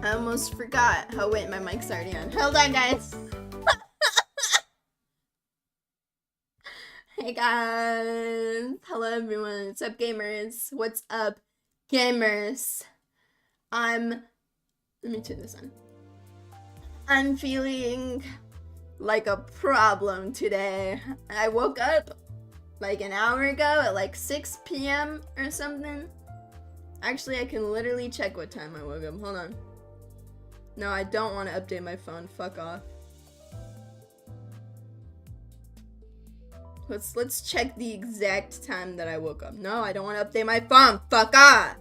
I almost forgot. Oh wait, my mic's already on. Hold on, guys. Hey guys. Hello everyone. What's up, gamers? What's up, gamers? Let me turn this on. I'm feeling like a problem today. I woke up like an hour ago at like 6 p.m. or something. Actually, I can literally check what time I woke up. Hold on. No, I don't want to update my phone. Fuck off. Let's check the exact time that I woke up. No, I don't want to update my phone. Fuck off.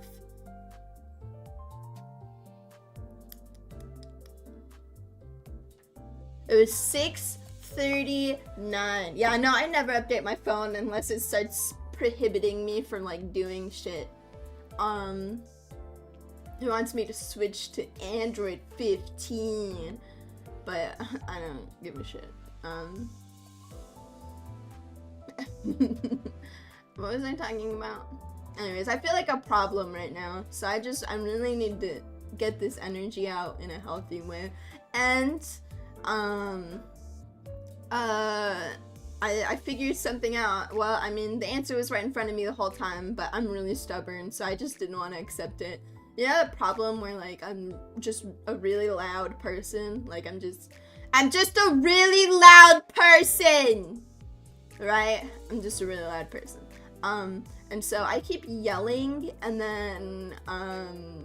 It was 6:39. Yeah, no, I never update my phone unless it starts prohibiting me from like doing shit. He wants me to switch to Android 15, but I don't give a shit. What was I talking about? Anyways, I feel like a problem right now, so I really need to get this energy out in a healthy way. And I figured something out. Well, I mean, the answer was right in front of me the whole time, but I'm really stubborn, so I just didn't want to accept it. Yeah, the problem where like I'm just a really loud person. Like I'm just a really loud person. Right? I'm just a really loud person. And so I keep yelling, and then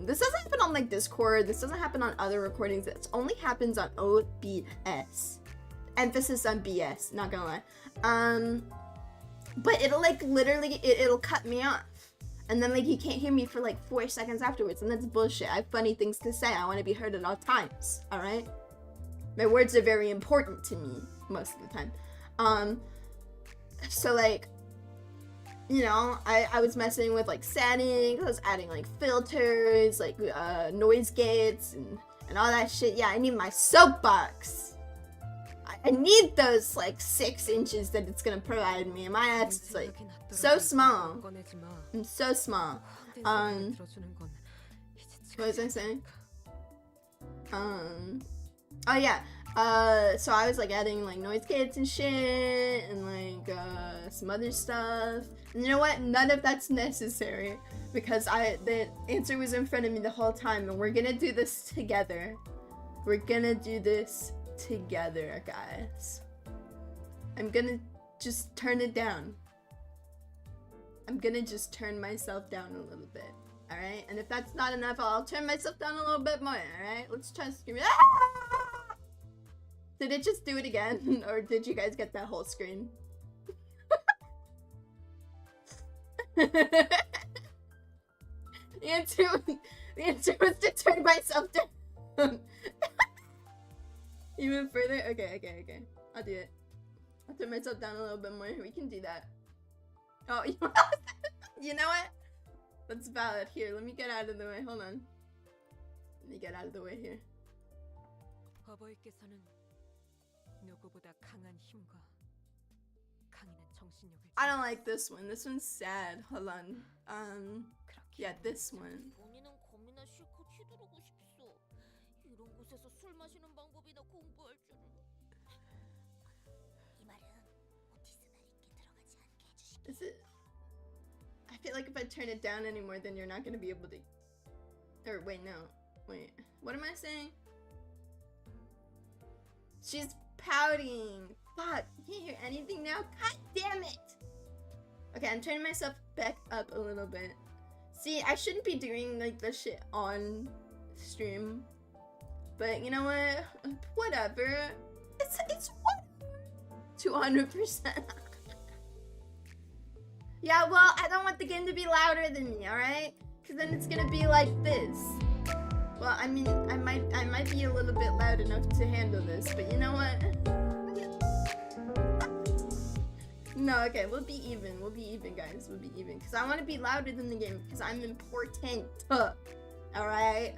this doesn't happen on like Discord, this doesn't happen on other recordings, it only happens on OBS. Emphasis on BS, not gonna lie. But it'll like literally it'll cut me off. And then like you can't hear me for like 4 seconds afterwards, and that's bullshit. I have funny things to say. I want to be heard at all times, alright? My words are very important to me most of the time. So like, you know, I was messing with like settings, I was adding like filters, like noise gates and all that shit. Yeah, I need my soapbox. I need those like 6 inches that it's gonna provide me. And my ass is like so small. I'm so small. What was I saying? Oh yeah. So I was like adding like noise gates and shit and like some other stuff. And you know what? None of that's necessary because the answer was in front of me the whole time, and we're gonna do this together. We're gonna do this together, guys. I'm gonna just turn it down. I'm gonna just turn myself down a little bit. Alright? And if that's not enough, I'll turn myself down a little bit more. Alright? Let's try screaming. Ah! Did it just do it again? Or did you guys get that whole screen? The answer was to turn myself down. Even further? Okay. I'll do it. I'll turn myself down a little bit more. We can do that. Oh, you know what? That's valid. Here, let me get out of the way. Hold on. Let me get out of the way here. I don't like this one. This one's sad. Hold on. Yeah, this one. Is it? I feel like if I turn it down anymore, then you're not gonna be able to. Or wait, no. Wait. What am I saying? She's pouting. Fuck. You can't hear anything now? God damn it. Okay, I'm turning myself back up a little bit. See, I shouldn't be doing like this shit on stream. But you know what? Whatever. It's what? 200%. Yeah, well, I don't want the game to be louder than me, alright? Because then it's gonna be like this. Well, I mean, I might be a little bit loud enough to handle this, but you know what? No, okay, we'll be even, guys. We'll be even. Because I want to be louder than the game, because I'm important. Alright?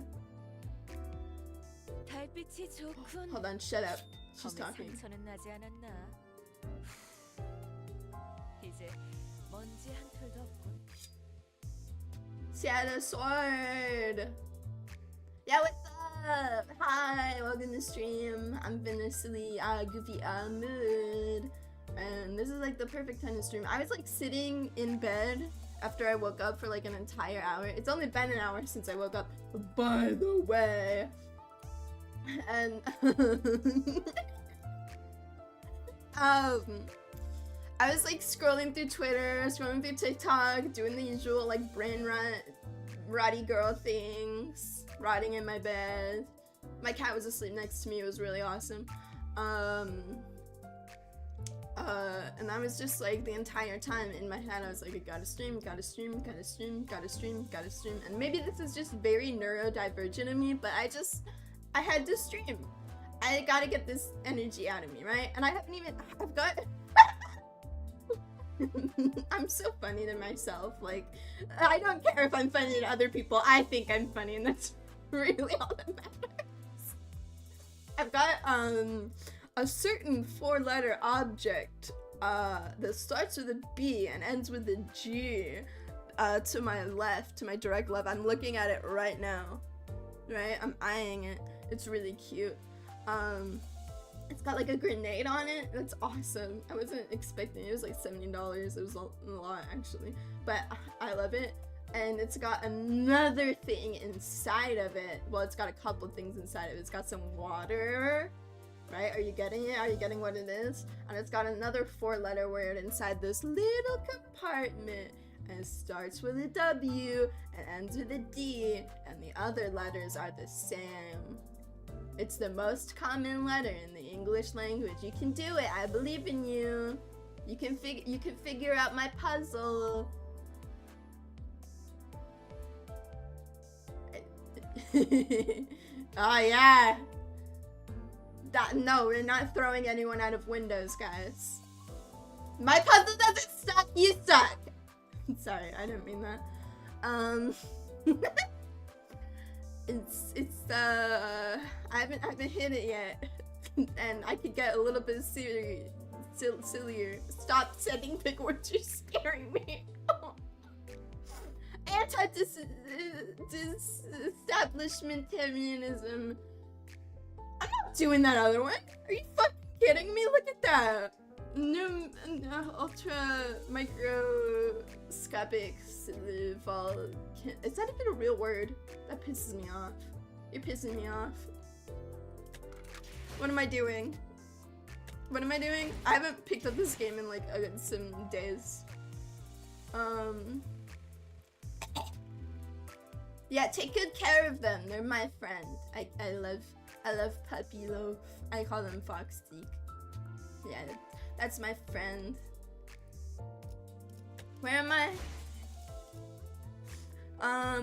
Hold on, shut up. She's talking. Shadow Sword! Yeah, what's up? up? Hi, welcome to stream. I'm in a silly, goofy, mood. And this is like the perfect time to stream. I was like sitting in bed after I woke up for like an entire hour. It's only been an hour since I woke up, by the way. And I was like scrolling through Twitter, scrolling through TikTok, doing the usual like brain rotty girl things, rotting in my bed. My cat was asleep next to me. It was really awesome. And I was just like the entire time in my head, I was like, I gotta stream, gotta stream, gotta stream, gotta stream, gotta stream. And maybe this is just very neurodivergent of me, but I had to stream. I gotta get this energy out of me, right? And I haven't even, I've got, I'm so funny to myself. Like, I don't care if I'm funny to other people. I think I'm funny, and that's really all that matters. I've got, a certain 4-letter object that starts with a B and ends with a G to my left, to my direct left. I'm looking at it right now, right? I'm eyeing it. It's really cute. It's got like a grenade on it. That's awesome. I wasn't expecting it. It was like $70. It was a lot actually, but I love it. And it's got another thing inside of it. Well, it's got a couple things inside of it. It's got some water. Right? Are you getting it? Are you getting what it is? And it's got another 4-letter word inside this little compartment. And it starts with a W and ends with a D. And the other letters are the same. It's the most common letter in the English language. You can do it. I believe in you. You can figure out my puzzle. Oh yeah. No, we're not throwing anyone out of windows, guys. My puzzle doesn't suck, you suck! Sorry, I didn't mean that. I haven't hit it yet. And I could get a little bit sillier. Stop sending big words, you're scaring me. Anti-establishmentarianism. I'm not doing that other one. Are you fucking kidding me? Look at that. Ultra microscopic vol. Is that even a real word? That pisses me off. You're pissing me off. What am I doing? What am I doing? I haven't picked up this game in like some days. Yeah, take good care of them. They're my friend. I love Puppy Loaf. I call them Foxteak. Yeah, that's my friend. Where am I?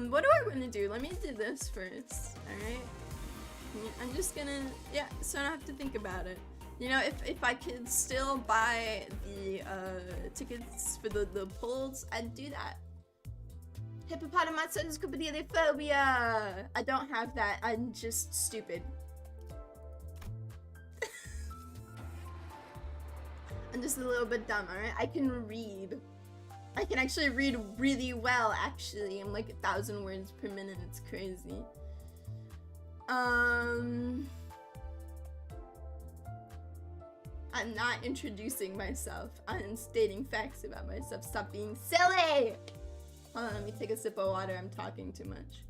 What do I want to do? Let me do this first, alright? I'm just gonna, yeah, so I don't have to think about it. You know, if I could still buy the tickets for the polls, I'd do that. Hippopotamosauruscopedia. I don't have that. I'm just stupid. I'm just a little bit dumb, alright? I can read. I can actually read really well, actually. I'm like 1,000 words per minute. It's crazy. I'm not introducing myself. I'm stating facts about myself. Stop being silly! Hold on, let me take a sip of water. I'm talking too much.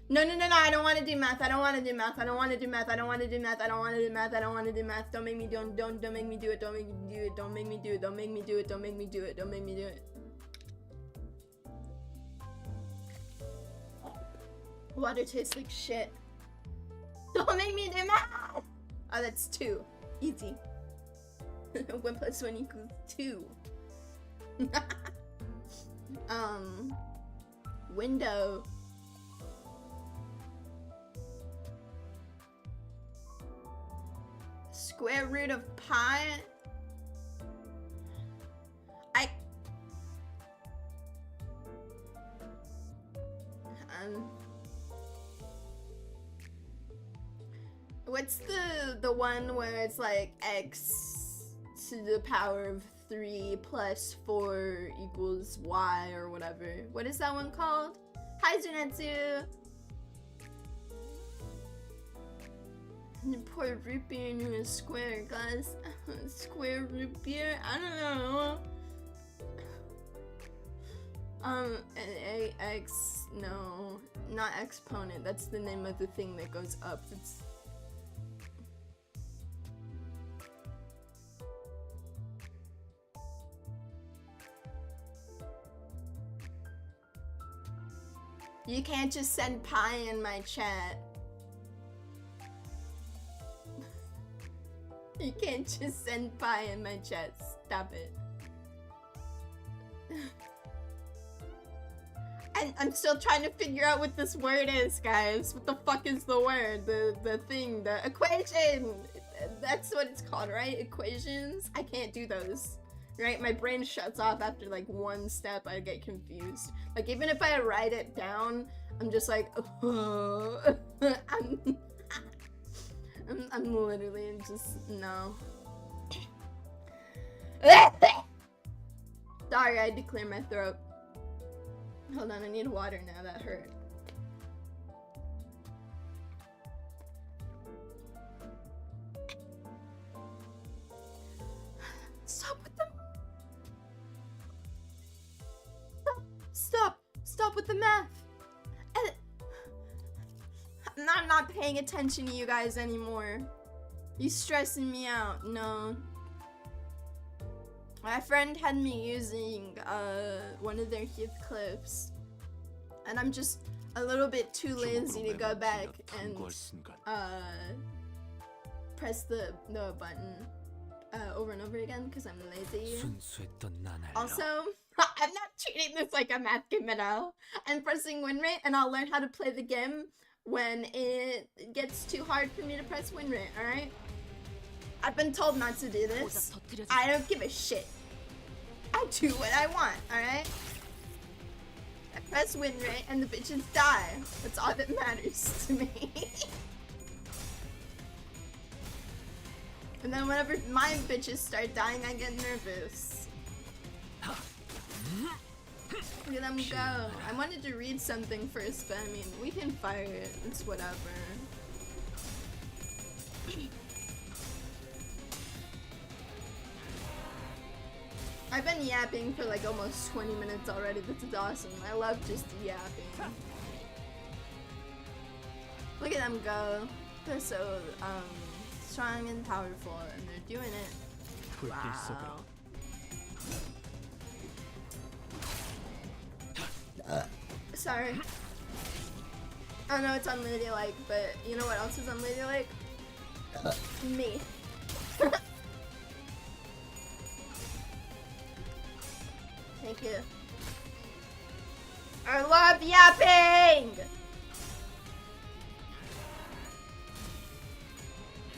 No, I don't want to do math. I don't want to do math. I don't want to do math. I don't want to do math. I don't want to do math. I don't want to do math. Don't make me don't make me do it. Don't make me do it. Don't make me do it. Don't make me do it. Don't make me do it. Don't make me do it. Water tastes like shit. Don't make me do math. Oh, that's 2. Easy. 1 + 1 = 2. Window. Square root of pi. What's the one where it's like x to the power of 3 + 4 = y or whatever? What is that one called? Hi, Junetsu! You pour root beer into a square glass. Square root beer? I don't know. No, not exponent. That's the name of the thing that goes up. It's you can't just send pie in my chat. You can't just send pie in my chat. Stop it. And I'm still trying to figure out what this word is, guys. What the fuck is the word? The thing, the equation. That's what it's called, right? Equations. I can't do those. Right? My brain shuts off after like one step. I get confused. Like even if I write it down, I'm just like, oh. I'm literally just no. Sorry, I had to clear my throat. Hold on, I need water now. That hurt. Stop with the Stop with the math. I'm not paying attention to you guys anymore. You stressing me out. No. My friend had me using one of their Heath clips, and I'm just a little bit too lazy to go back and press the button over and over again because I'm lazy. Also, I'm not treating this like a math game at all. I'm pressing win rate, and I'll learn how to play the game when it gets too hard for me to press win rate, alright? I've been told not to do this. I don't give a shit. I do what I want, alright? I press win rate and the bitches die. That's all that matters to me. And then whenever my bitches start dying, I get nervous. Look at them go. I wanted to read something first, but I mean, we can fire it. It's whatever. I've been yapping for like almost 20 minutes already. This is awesome. I love just yapping. Look at them go. They're so strong and powerful, and they're doing it. Wow. Sorry. I know it's unladylike, but you know what else is unladylike? Me. Thank you. I love yapping!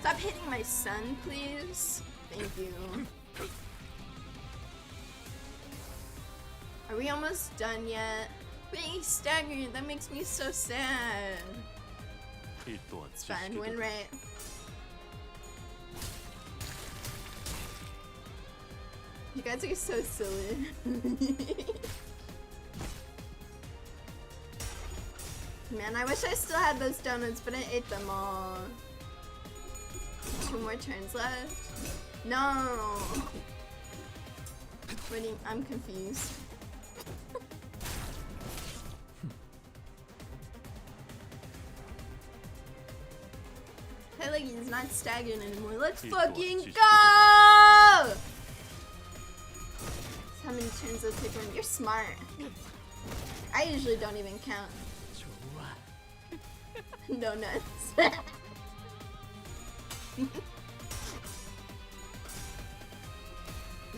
Stop hitting my son, please. Thank you. Are we almost done yet? But he's staggered. That makes me so sad. It's fine. Win rate. You guys are so silly. Man, I wish I still had those donuts, but I ate them all. 2 more turns left. No. Waiting, I'm confused. I feel like he's not staggering anymore. Let's fucking go! How many turns does it take one? You're smart. I usually don't even count. Donuts.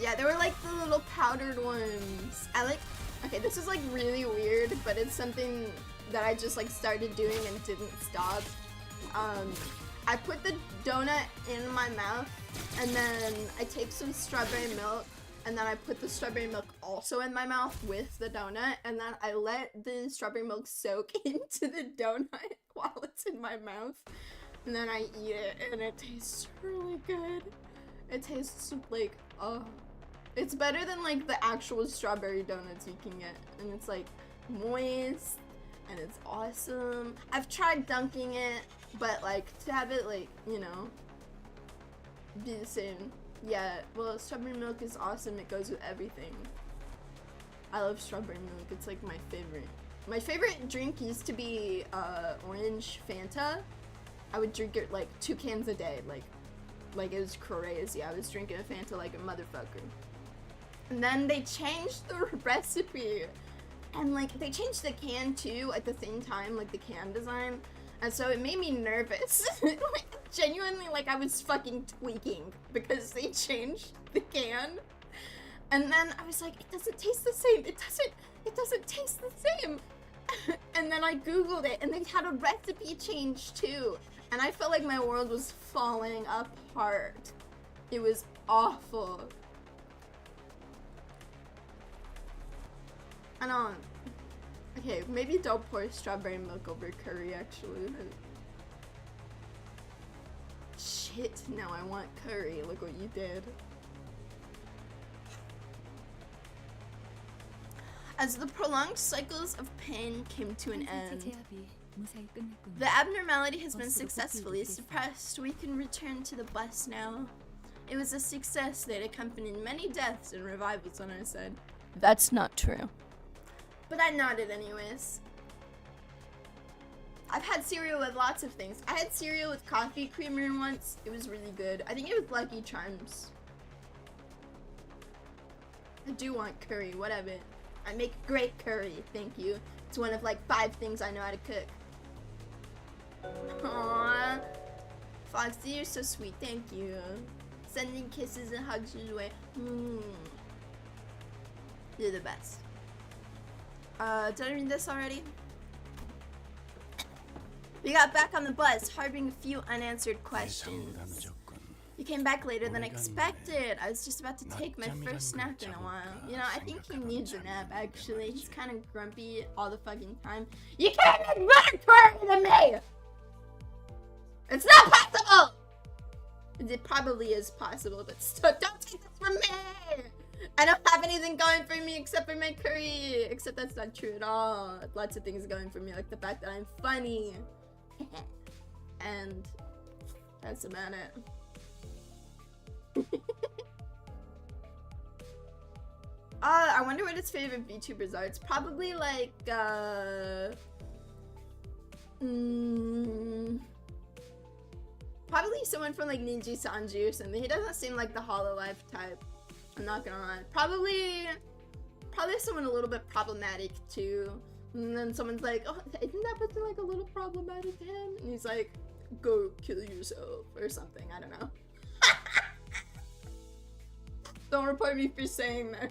Yeah, they were like the little powdered ones. I like, okay, this is like really weird, but it's something that I just like started doing and didn't stop. I put the donut in my mouth, and then I take some strawberry milk, and then I put the strawberry milk also in my mouth with the donut, and then I let the strawberry milk soak into the donut while it's in my mouth, and then I eat it, and it tastes really good. It tastes like, oh, it's better than like the actual strawberry donuts you can get, and it's like moist, and it's awesome. I've tried dunking it, but like to have it like, you know, be the same. Yeah, well, strawberry milk is awesome. It goes with everything. I love strawberry milk. It's like my favorite. My favorite drink used to be orange Fanta. I would drink it like 2 cans a day. Like it was crazy. I was drinking a Fanta like a motherfucker. And then they changed the recipe. And like they changed the can too at the same time, like the can design. And so it made me nervous. Genuinely, like I was fucking tweaking because they changed the can. And then I was like, it doesn't taste the same. It doesn't taste the same. And then I Googled it and they had a recipe change too. And I felt like my world was falling apart. It was awful. I don't. Okay, maybe don't pour strawberry milk over curry actually. Shit, now I want curry. Look what you did. As the prolonged cycles of pain came to an end, the abnormality has been successfully suppressed. We can return to the bus now. It was a success that accompanied many deaths and revivals on our side. That's not true. But I nodded anyways. I've had cereal with lots of things. I had cereal with coffee creamer once. It was really good. I think it was Lucky Charms. I do want curry, whatever. I make great curry, thank you. It's one of like 5 things I know how to cook. Aww. Foxy, you're so sweet, thank you. Sending kisses and hugs your way. You're the best. Did I read this already? We got back on the bus, harboring a few unanswered questions. You came back later than expected. I was just about to take my first nap in a while. You know, I think he needs a nap, actually. He's kind of grumpy all the fucking time. You can't make better curry than me! It's not possible! It probably is possible, but still, don't take this from me! I don't have anything going for me except for my curry. Except that's not true at all. Lots of things going for me, like the fact that I'm funny. And that's about it. I wonder what his favorite VTubers are. It's probably like probably someone from like Ninja Sanji or something. He doesn't seem like the Hololive type. I'm not gonna lie. Probably someone a little bit problematic too. And then someone's like, oh, isn't that person like a little problematic to him? And he's like, go kill yourself or something. I don't know. Don't report me for saying that.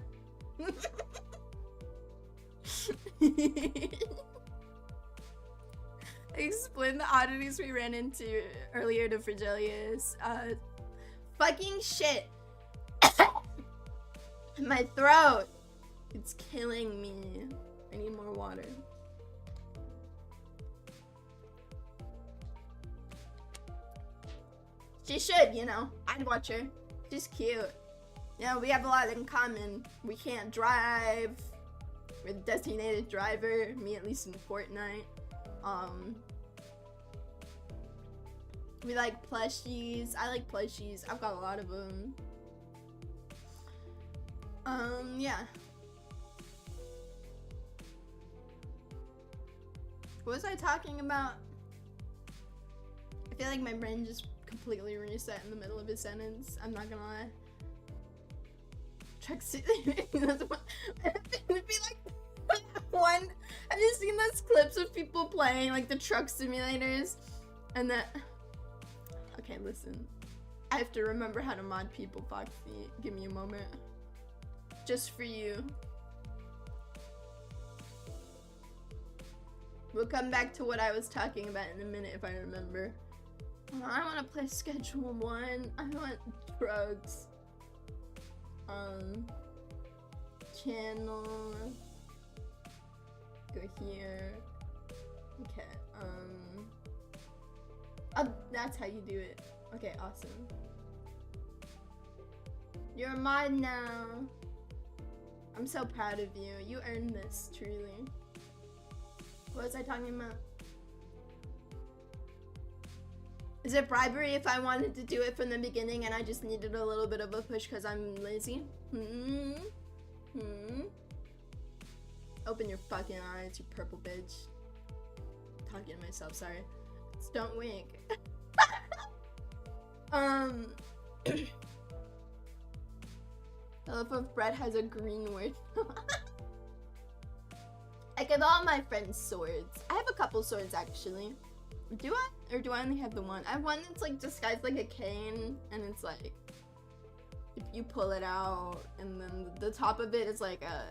Explain the oddities we ran into earlier to Frigelius. Fucking shit. My throat. It's killing me. I need more water. She should, you know. I'd watch her. She's cute. You know, we have a lot in common. We can't drive. We're the designated driver. Me, at least in Fortnite. We like plushies. I like plushies. I've got a lot of them. Yeah. What was I talking about? I feel like my brain just completely reset in the middle of a sentence. I'm not gonna lie. Truck Simulator. It'd be like one. Have you seen those clips of people playing like the truck simulators? And that. Okay, listen. I have to remember how to mod people, Foxy. Give me a moment. Just for you. We'll come back to what I was talking about in a minute if I remember. I want to play Schedule 1. I want drugs. Channel. Go here. Okay, oh, that's how you do it. Okay, awesome. You're a mod now. I'm so proud of you. You earned this, truly. What was I talking about? Is it bribery if I wanted to do it from the beginning and I just needed a little bit of a push because I'm lazy? Open your fucking eyes, you purple bitch. Talking to myself, sorry. Just don't wink. The loaf of bread has a green word. I give all my friends swords. I have a couple swords actually. Do I? Or do I only have the one? I have one that's like disguised like a cane, and it's like if you pull it out, and then the top of it is like a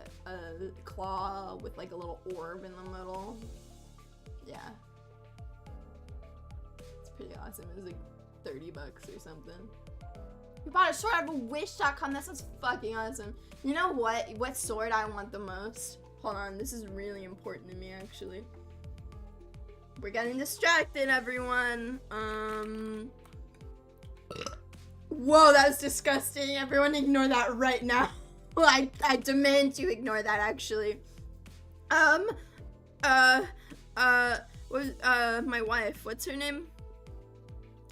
claw with like a little orb in the middle. Yeah. It's pretty awesome. It was like $30 or something. You bought a sword out of wish.com. That sounds fucking awesome. You know what? What sword I want the most? Hold on, this is really important to me actually. We're getting distracted, everyone. Whoa, that was disgusting. Everyone ignore that right now. Well, I demand you ignore that actually. My wife, what's her name?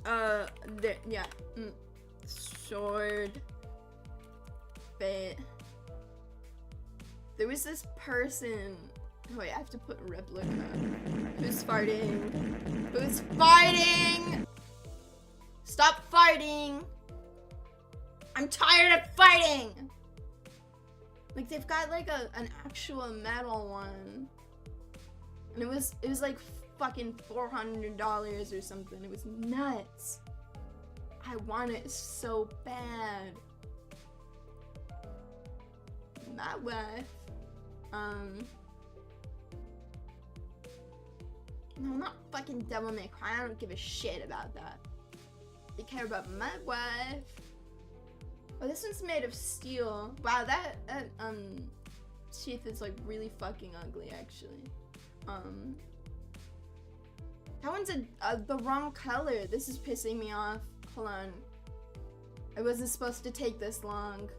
Yeah. Sword. Fate. There was this person. Oh, wait, I have to put replica. Who's farting? Who's farting? Stop farting! I'm tired of fighting! Like, they've got like an actual metal one. And it was like fucking $400 or something. It was nuts. I want it so bad. My wife. No, not fucking Devil May Cry. I don't give a shit about that. I care about my wife. Oh, this one's made of steel. Wow, that teeth is like really fucking ugly, actually. That one's the wrong color. This is pissing me off. Hold on. I wasn't supposed to take this long.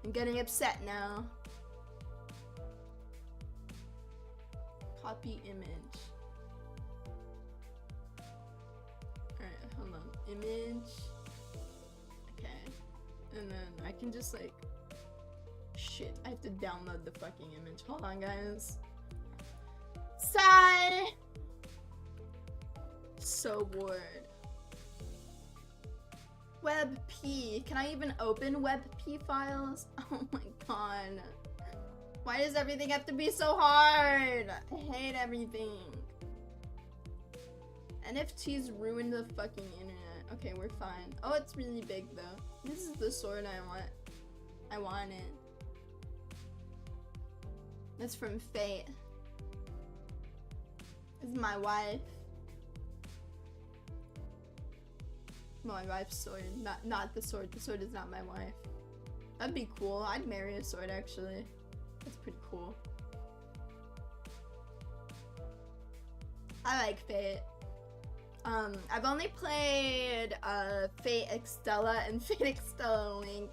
I'm getting upset now. Copy image. Alright, hold on. Image. Okay. And then I can just like... Shit, I have to download the fucking image. Hold on, guys. Sigh! So bored. WebP. Can I even open WebP files? Oh my god. Why does everything have to be so hard? I hate everything. NFTs ruined the fucking internet. Okay, we're fine. Oh, it's really big though. This is the sword I want. I want it. That's from Fate. This is my wife. My wife's sword. Not the sword. The sword is not my wife. That'd be cool. I'd marry a sword actually. That's pretty cool. I like Fate. I've only played Fate Extella and Fate Extella Link.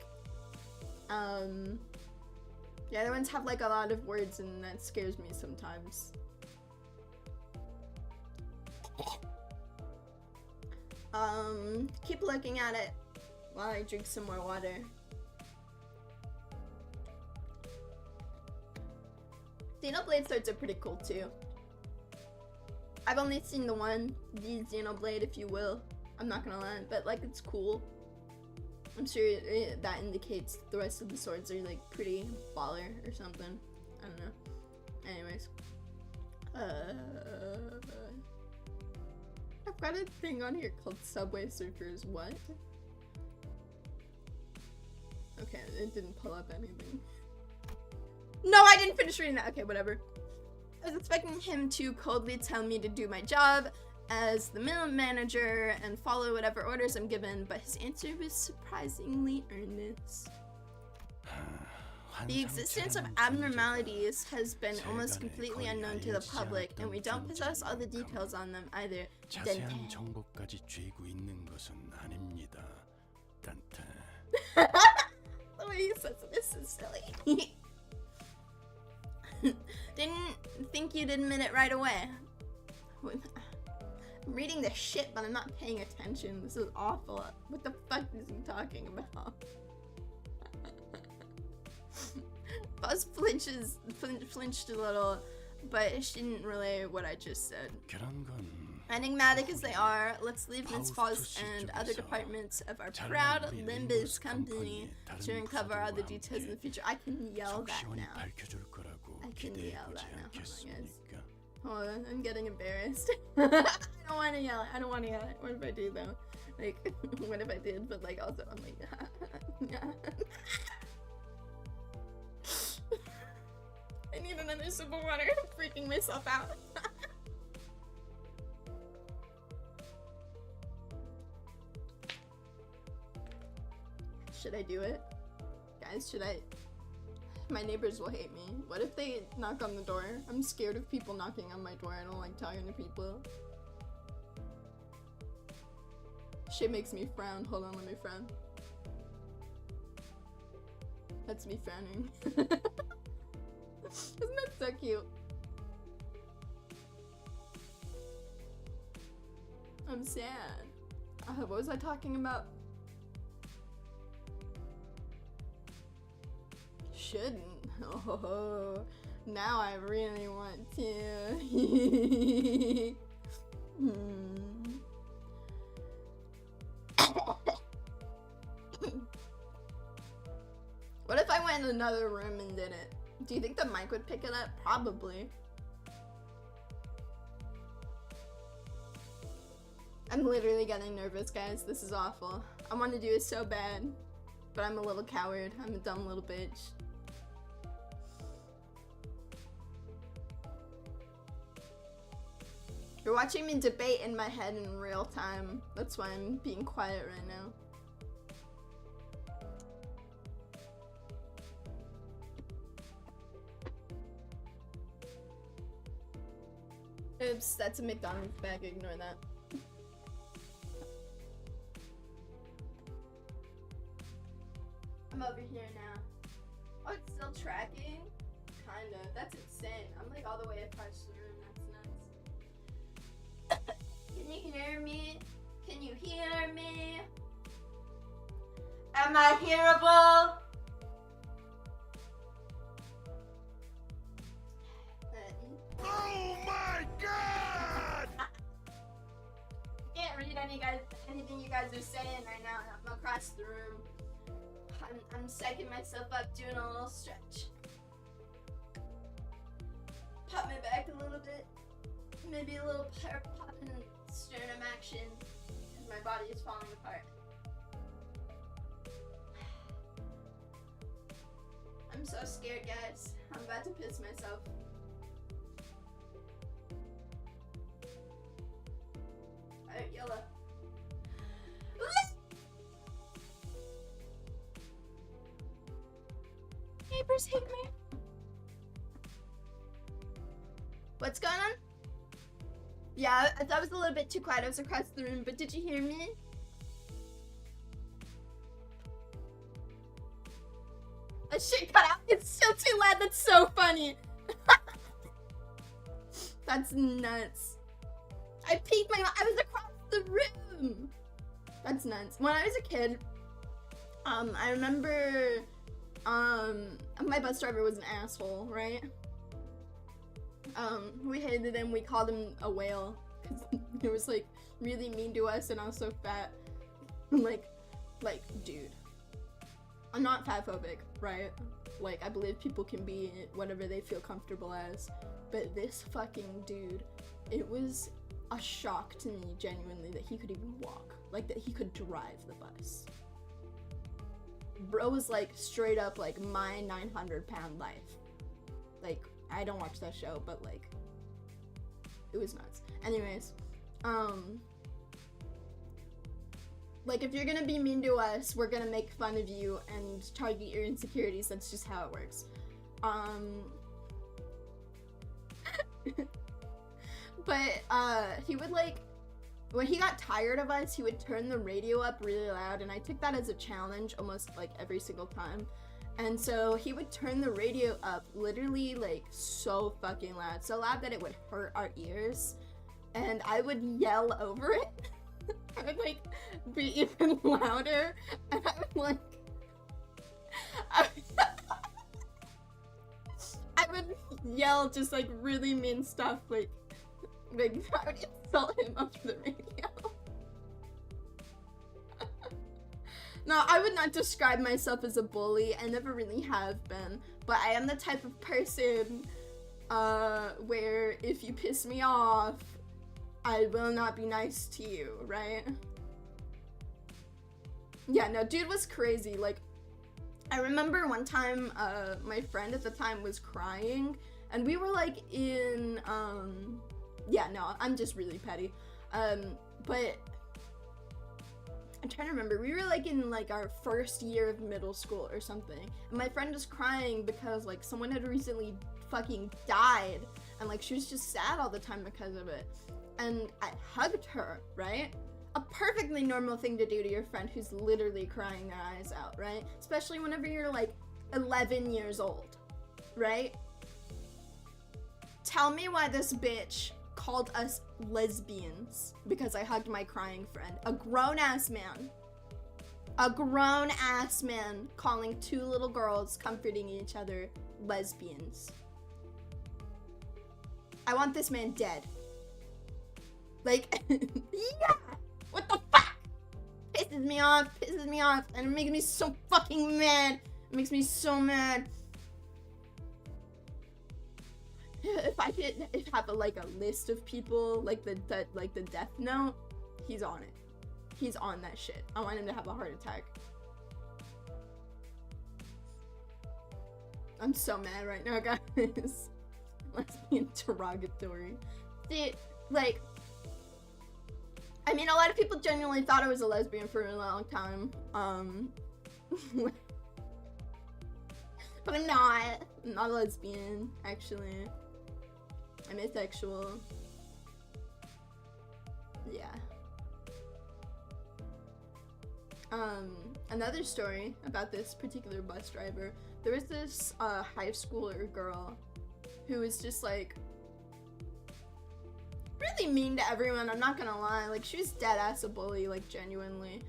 The other ones have like a lot of words and that scares me sometimes. Keep looking at it while I drink some more water. Xenoblade swords are pretty cool too. I've only seen the one, the Xenoblade if you will. I'm not gonna lie, but like it's cool. I'm sure that indicates the rest of the swords are like pretty baller or something. I don't know. Anyways. I've got a thing on here called Subway Surfers. What? Okay, it didn't pull up anything. No, I didn't finish reading that. Okay, whatever. I was expecting him to coldly tell me to do my job as the middle manager and follow whatever orders I'm given, but his answer was surprisingly earnest. The existence of abnormalities has been almost completely unknown to the public, and we don't possess all the details on them either. 자세한 정보까지 쥐고 있는 것은 아닙니다. The way he says it is so silly. Didn't think you'd admit it right away. I'm reading the shit, but I'm not paying attention. This is awful. What the fuck is he talking about? Buzz flinched a little, but she didn't relay what I just said. 그런 건 Enigmatic as they are, let's leave Miss Foss and other departments of our proud Limbus company to uncover all the details in the future. I can yell that 시원히 now. 밝혀줄 거라고 I can yell 기대해보지 that now. 않겠습니까? Hold on, I'm getting embarrassed. I don't want to yell it. I don't want to yell it. What if I do though? Like, what if I did? But like, also, I'm like, I need another sip of water. I'm freaking myself out. Should I do it? Guys, should I? My neighbors will hate me. What if they knock on the door? I'm scared of people knocking on my door. I don't like talking to people. Shit makes me frown. Hold on, let me frown. That's me frowning. Isn't that so cute? I'm sad. What was I talking about? Shouldn't. Oh, now I really want to. What if I went in another room and did it? Do you think the mic would pick it up? Probably. I'm literally getting nervous, guys. This is awful. I want to do it so bad, but I'm a little coward. I'm a dumb little bitch. You're watching me debate in my head in real time. That's why I'm being quiet right now. Oops, that's a McDonald's bag. Ignore that. I'm over here now. Oh, it's still tracking? Kinda. That's insane. I'm like all the way across the room. That's nuts. Can you hear me? Can you hear me? Am I hearable? Oh my god! Can't read anything you guys are saying right now. I'm across the room. I'm psyching myself up, doing a little stretch. Pop my back a little bit. Maybe a little pop in sternum action. Because my body is falling apart. I'm so scared, guys. I'm about to piss myself. Alright, yellow. Neighbors hate me. What's going on? Yeah, that was a little bit too quiet. I was across the room, but did you hear me? That shit cut out. It's still too loud. That's so funny. That's nuts. I peeked I was across the room. That's nuts. When I was a kid, I remember, my bus driver was an asshole, right? We hated him. We called him a whale because he was like really mean to us, and I was so fat. like, dude, I'm not fatphobic, right? Like, I believe people can be whatever they feel comfortable as, but this fucking dude, it was a shock to me, genuinely, that he could even walk, like that he could drive the bus. Bro was like straight up like my 900-pound life. Like, I don't watch that show, but like, it was nuts. Anyways, like, if you're gonna be mean to us, we're gonna make fun of you and target your insecurities. That's just how it works. But he would like, when he got tired of us, he would turn the radio up really loud, and I took that as a challenge almost like every single time. And so he would turn the radio up literally like so fucking loud. So loud that it would hurt our ears. And I would yell over it. I would like be even louder. And I would like... I would yell just like really mean stuff. Like I would insult him over the radio. No, I would not describe myself as a bully. I never really have been. But I am the type of person where if you piss me off, I will not be nice to you, right? Yeah, no, dude was crazy. Like, I remember one time, my friend at the time was crying, and we were like in, yeah, no, I'm just really petty. But I'm trying to remember, we were like in like our first year of middle school or something, and my friend was crying because like someone had recently fucking died, and like she was just sad all the time because of it. And I hugged her, right? A perfectly normal thing to do to your friend who's literally crying their eyes out, right? Especially whenever you're like 11 years old, right? Tell me why this bitch called us lesbians because I hugged my crying friend. A grown-ass man. A grown-ass man calling two little girls comforting each other lesbians. I want this man dead. Like, yeah! What the fuck? Pisses me off, and it makes me so fucking mad. It makes me so mad. If I could have like a list of people, like the death note, he's on it. He's on that shit. I want him to have a heart attack. I'm so mad right now, guys. Let's be interrogatory. See, like, I mean, a lot of people genuinely thought I was a lesbian for a long time. But I'm not. I'm not a lesbian, actually. I'm asexual. Yeah. Another story about this particular bus driver. There was this high schooler girl who was just like really mean to everyone, I'm not gonna lie. Like, she was dead ass a bully, like, genuinely.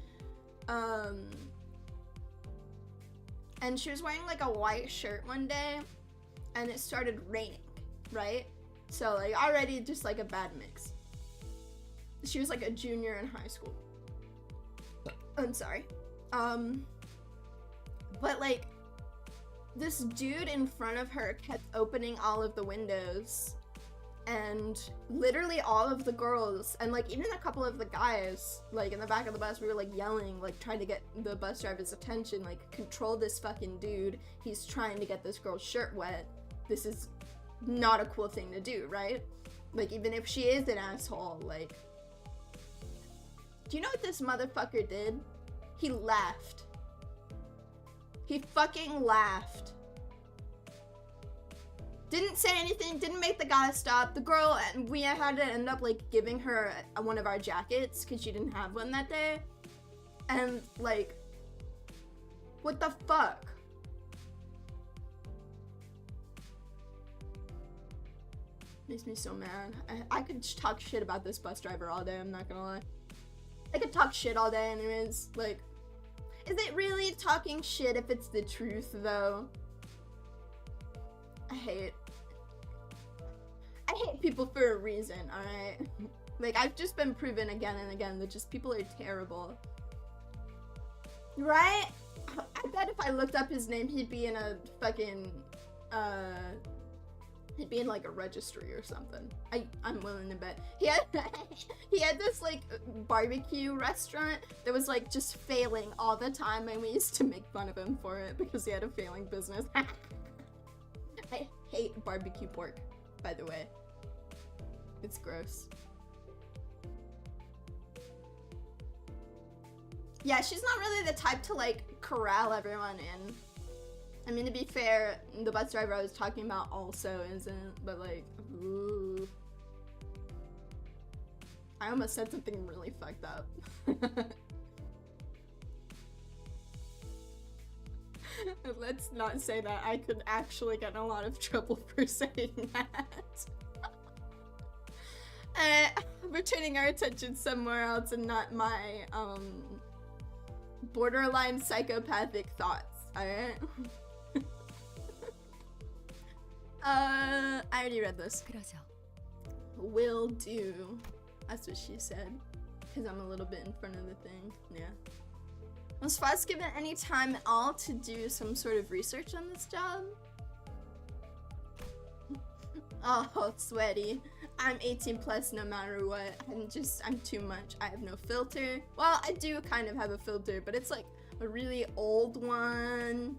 And she was wearing like a white shirt one day, and it started raining, right? So like already just like a bad mix. She was like a junior in high school. I'm sorry. But like this dude in front of her kept opening all of the windows, and literally all of the girls and like even a couple of the guys like in the back of the bus, we were like yelling, like trying to get the bus driver's attention, like control this fucking dude. He's trying to get this girl's shirt wet. This is not a cool thing to do, right? Like, even if she is an asshole, like, do you know what this motherfucker did? He laughed. He fucking laughed. Didn't say anything, didn't make the guy stop. The girl, and we had to end up like giving her one of our jackets because she didn't have one that day. And like, what the fuck? Makes me so mad. I could talk shit about this bus driver all day, I'm not gonna lie. I could talk shit all day anyways. Like, is it really talking shit if it's the truth though? I hate people for a reason, alright? Like, I've just been proven again and again that just people are terrible. Right? I bet if I looked up his name, he'd be in a fucking, he'd be in like a registry or something. I'm willing to bet. He had this like barbecue restaurant that was like just failing all the time, and we used to make fun of him for it because he had a failing business. I hate barbecue pork, by the way. It's gross. Yeah, she's not really the type to like corral everyone in. I mean, to be fair, the bus driver I was talking about also isn't, but like, ooh. I almost said something really fucked up. Let's not say that. I could actually get in a lot of trouble for saying that. We're turning our attention somewhere else and not my borderline psychopathic thoughts, alright? I already read this. Will do. That's what she said. Because I'm a little bit in front of the thing. Yeah. Was Foss given any time at all to do some sort of research on this job? Oh, sweaty. I'm 18 plus no matter what. I'm too much. I have no filter. Well, I do kind of have a filter, but it's like a really old one.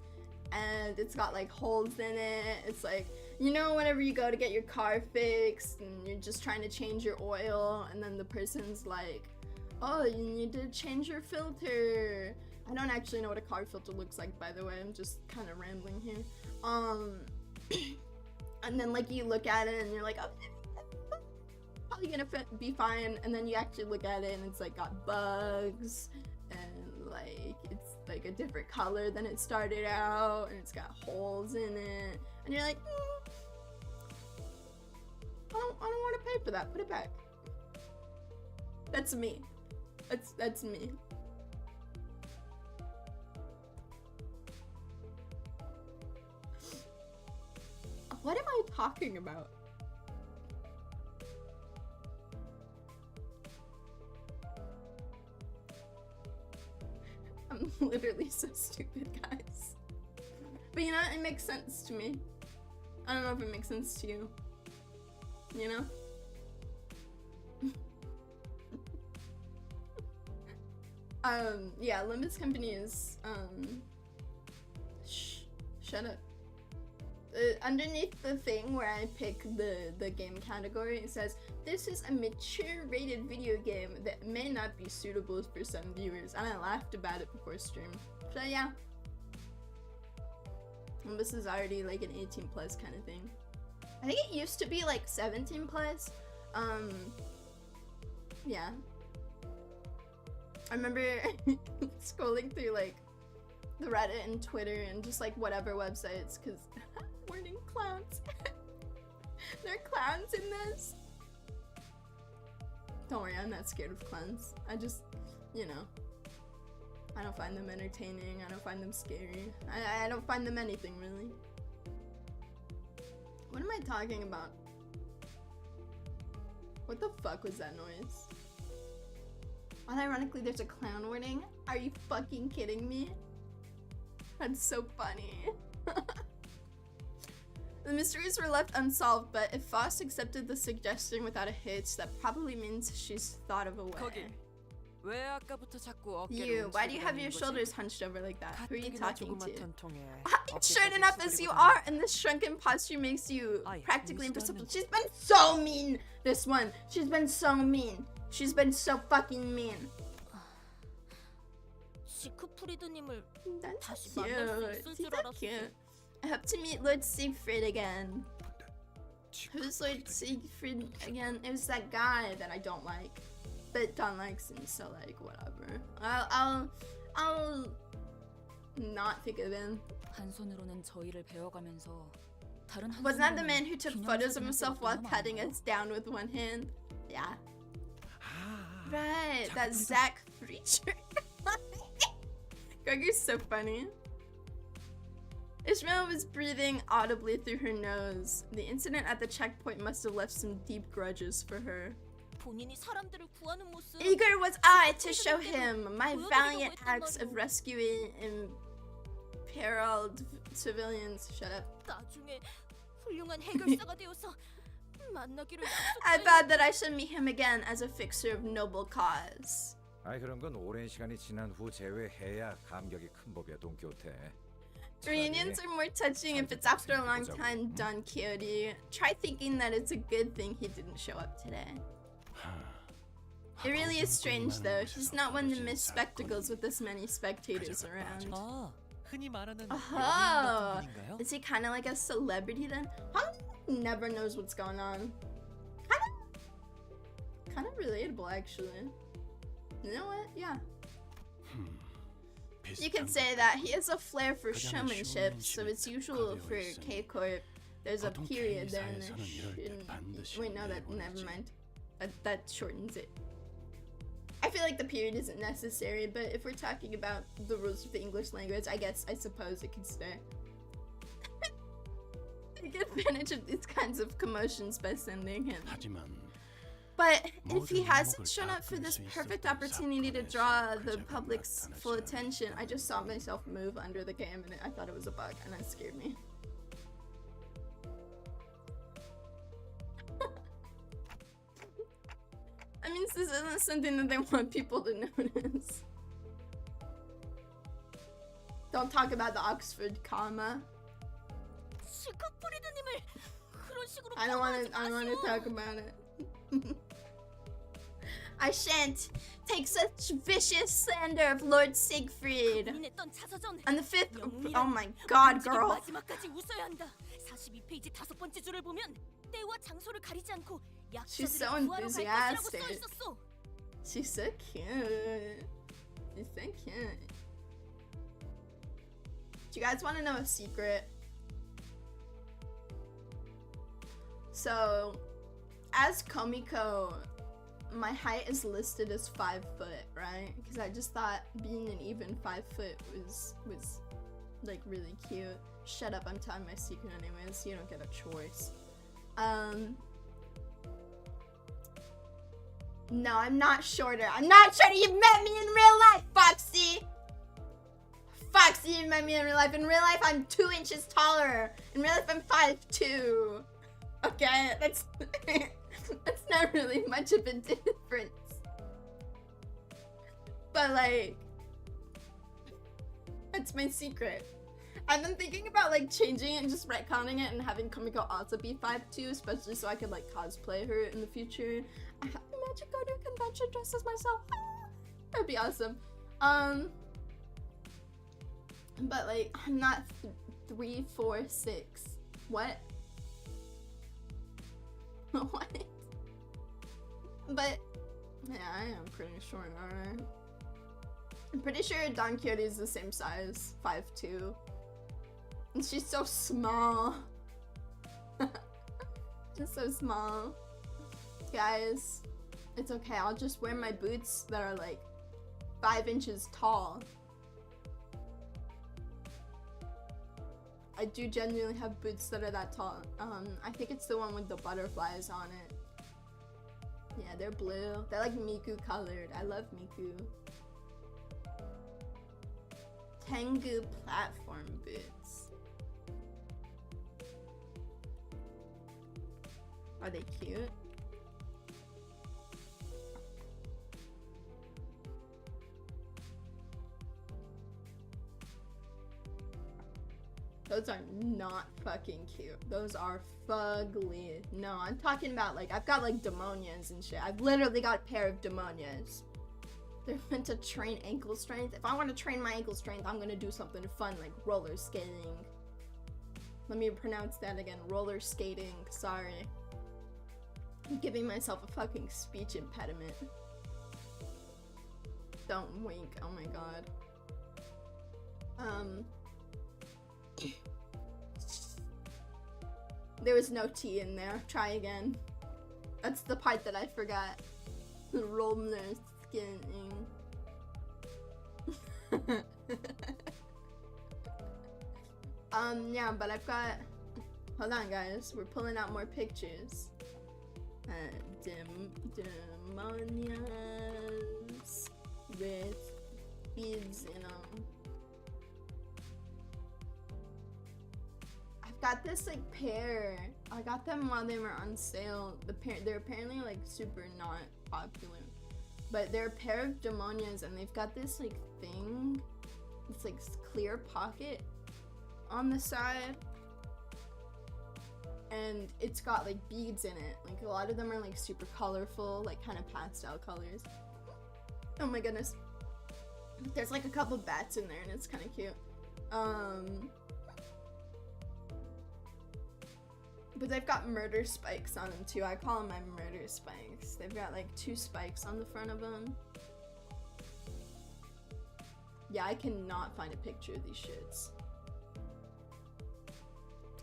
And it's got like holes in it. It's like, you know, whenever you go to get your car fixed and you're just trying to change your oil, and then the person's like, oh, you need to change your filter. I don't actually know what a car filter looks like, by the way. I'm just kind of rambling here. And then like you look at it and you're like, oh, probably gonna be fine. And then you actually look at it and it's like got bugs and like it's like a different color than it started out and it's got holes in it. And you're like, I don't want to pay for that. Put it back. That's me. That's me. What am I talking about? I'm literally so stupid, guys. But you know, it makes sense to me. I don't know if it makes sense to you. You know? Yeah, Limbus Company is, shut up. Underneath the thing where I pick the game category, it says, this is a mature rated video game that may not be suitable for some viewers. And I laughed about it before stream. So yeah. And this is already like an 18 plus kind of thing. I think it used to be like 17 plus. Yeah. I remember scrolling through like the Reddit and Twitter and just like whatever websites, because warning, clowns. There are clowns in this. Don't worry, I'm not scared of clowns. I just, you know, I don't find them entertaining. I don't find them scary. I don't find them anything really. What am I talking about? What the fuck was that noise? Unironically, there's a clown warning. Are you fucking kidding me? That's so funny. The mysteries were left unsolved, but if Foss accepted the suggestion without a hitch, that probably means she's thought of a way. You, why do you have your shoulders hunched over like that? Who are you talking to? Short enough as you are, and this shrunken posture makes you practically imperceptible. She's been so mean, this one. She's been so mean. She's been so fucking mean. That's cute. She's so cute. I hope to meet Lord Siegfried again. Who's Lord Siegfried again? It was that guy that I don't like. But Don likes him, so like, whatever. I'll not think of him. Wasn't that the man who took photos of himself while patting us down with one hand? Yeah. Right, that Zach Freacher. Gregor's so funny. Ishmael was breathing audibly through her nose. The incident at the checkpoint must have left some deep grudges for her. Eager was I to show him my valiant acts of rescuing imperiled civilians. Shut up. I vowed that I should meet him again as a fixer of noble cause. 그런 건 오랜 시간이 지난 후 재회해야 감격이 큰 법이야, 돈키호테. Reunions are more touching if it's after a long time, Don Quixote. Try thinking that it's a good thing he didn't show up today. It really is strange though. He's not one to miss spectacles with this many spectators around. Oh, is he kind of like a celebrity then? He never knows what's going on. Kind of relatable actually. You know what? Yeah. You could say that he has a flair for showmanship, so it's usual for K-Corp. There's a period there and there shouldn't... Wait, no, never mind. That shortens it. I feel like the period isn't necessary, but if we're talking about the rules of the English language, I suppose it could stay. Take advantage of these kinds of commotions by sending him. But if he hasn't shown up for this perfect opportunity to draw the public's full attention, I just saw myself move under the game and I thought it was a bug and that scared me. I mean, this isn't something that they want people to notice. Don't talk about the Oxford comma. I don't want to talk about it. I shan't take such vicious slander of Lord Siegfried. On the 5th, oh my god, girl. She's so enthusiastic. She's so cute. She's so cute. Do you guys want to know a secret? So, as Komiko, my height is listed as 5 foot, right? Because I just thought being an even 5 foot was like really cute. Shut up, I'm telling my secret anyways, you don't get a choice. No, I'm not shorter. I'm not shorter. You've met me in real life, Foxy. Foxy, you met me in real life. In real life, I'm 2 inches taller. In real life, I'm 5'2". Okay, that's not really much of a difference. But like, that's my secret. I've been thinking about like changing it and just retconning it and having Komiko also be 5'2", especially so I could like cosplay her in the future. Imagine going to a convention dressed as myself. That'd be awesome. But like, I'm not 3, 4, 6. What? What? But yeah, I am pretty short, alright. I'm pretty sure Don Quixote is the same size, 5'2". And she's so small. She's so small. Guys, it's okay, I'll just wear my boots that are like 5 inches tall. I do genuinely have boots that are that tall. I think it's the one with the butterflies on it. Yeah, they're blue. They're like Miku colored. I love Miku. Tengu platform boots. Are they cute? Those are not fucking cute. Those are fugly. No, I'm talking about like, I've got like demonias and shit. I've literally got a pair of demonias. They're meant to train ankle strength. If I want to train my ankle strength, I'm gonna do something fun like roller skating. Let me pronounce that again. Roller skating. Sorry. I'm giving myself a fucking speech impediment. Don't wink. Oh my god. There was no T in there. Try again. That's the part that I forgot. Roller skating. Yeah, but I've got... Hold on, guys. We're pulling out more pictures. Demonias with beads in them. I've got this like pair. I got them while they were on sale. They're apparently like super not popular, but they're a pair of demonias and they've got this like thing. It's like clear pocket on the side. And it's got like beads in it. Like a lot of them are like super colorful, like kind of pastel colors. Oh my goodness. There's like a couple bats in there and it's kind of cute. But they've got murder spikes on them too. I call them my murder spikes. They've got like 2 spikes on the front of them. Yeah, I cannot find a picture of these shits.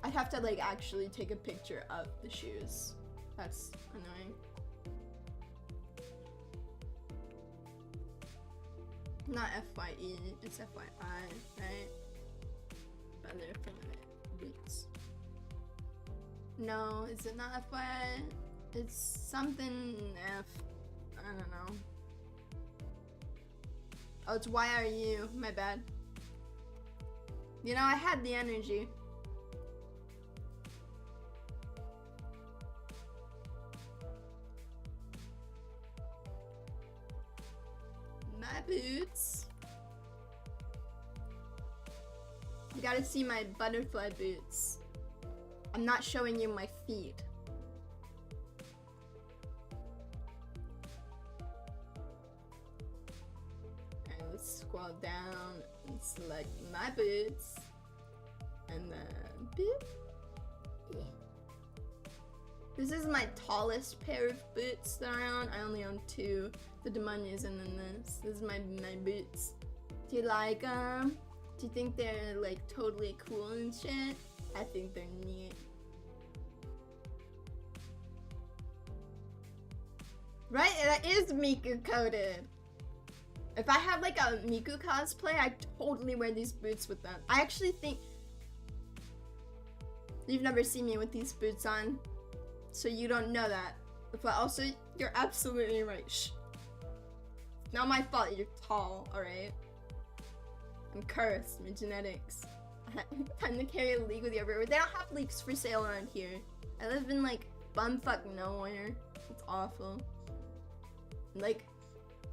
I'd have to like actually take a picture of the shoes. That's annoying. Not FYE, it's FYI, right? Butterfly boots. No, is it not FYI? It's something F. I don't know. Oh, it's YRU. My bad. You know, I had the energy. My boots. You gotta see my butterfly boots. I'm not showing you my feet. And let's scroll down and select my boots. And then boop. Yeah. This is my tallest pair of boots that I own. I only own 2. The Demonias and then this. This is my boots. Do you like them? Do you think they're like totally cool and shit? I think they're neat. Right? That is Miku coded. If I have like a Miku cosplay, I totally wear these boots with them. I actually think you've never seen me with these boots on, so you don't know that. But also, you're absolutely right. Shh. Not my fault you're tall, alright? I'm cursed, my genetics. Time to carry a leak with you everywhere. They don't have leaks for sale around here. I live in like bumfuck nowhere. It's awful. Like,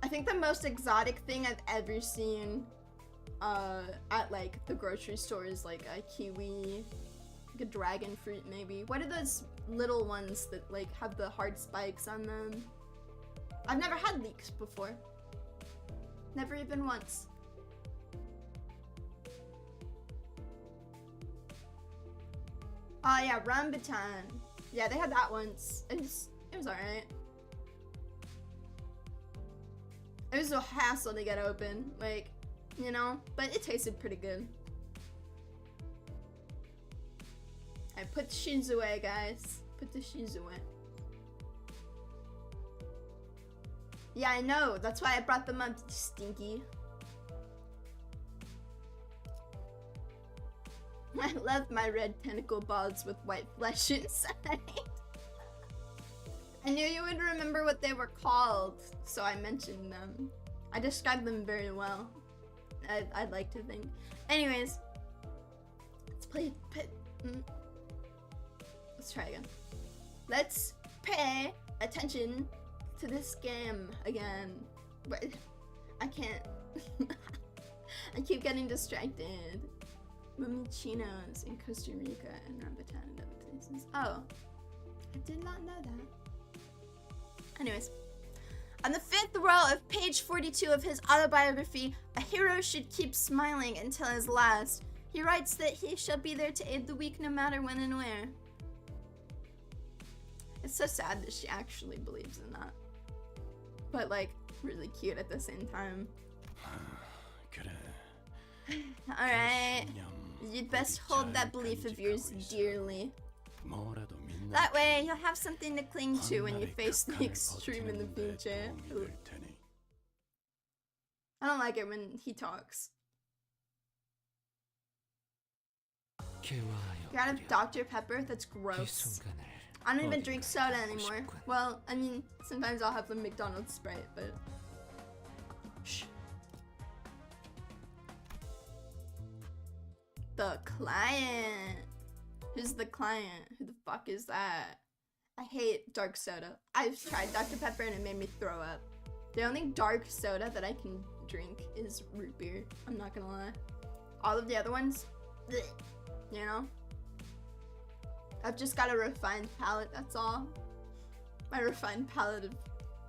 I think the most exotic thing I've ever seen at like the grocery store is like a kiwi, like a dragon fruit maybe. What are those little ones that like have the hard spikes on them? I've never had leeks before. Never even once. Oh yeah, rambutan. Yeah, they had that once. It was alright. It was a hassle to get open, like, you know, but it tasted pretty good. I put the shoes away, guys. Put the shoes away. Yeah, I know. That's why I brought them up, stinky. I love my red tentacle balls with white flesh inside. I knew you would remember what they were called, so I mentioned them. I described them very well. I'd like to think. Anyways, let's play. Let's try again. Let's pay attention to this game again. But I can't. I keep getting distracted. Mamichinos in Costa Rica and Rambutan and other places. Oh, I did not know that. Anyways, on the 5th row of page 42 of his autobiography, a hero should keep smiling until his last. He writes that he shall be there to aid the weak no matter when and where. It's so sad that she actually believes in that. But like, really cute at the same time. Alright, you'd best hold that belief of yours dearly. That way, you'll have something to cling to when you face the extreme in the future. Ooh. I don't like it when he talks. You're out of Dr. Pepper? That's gross. I don't even drink soda anymore. Well, I mean, sometimes I'll have the McDonald's Sprite, but... Shh. The client. Who's the client? Who the fuck is that? I hate dark soda. I've tried Dr. Pepper and it made me throw up. The only dark soda that I can drink is root beer. I'm not gonna lie. All of the other ones, bleh, you know? I've just got a refined palate, that's all. My refined palate of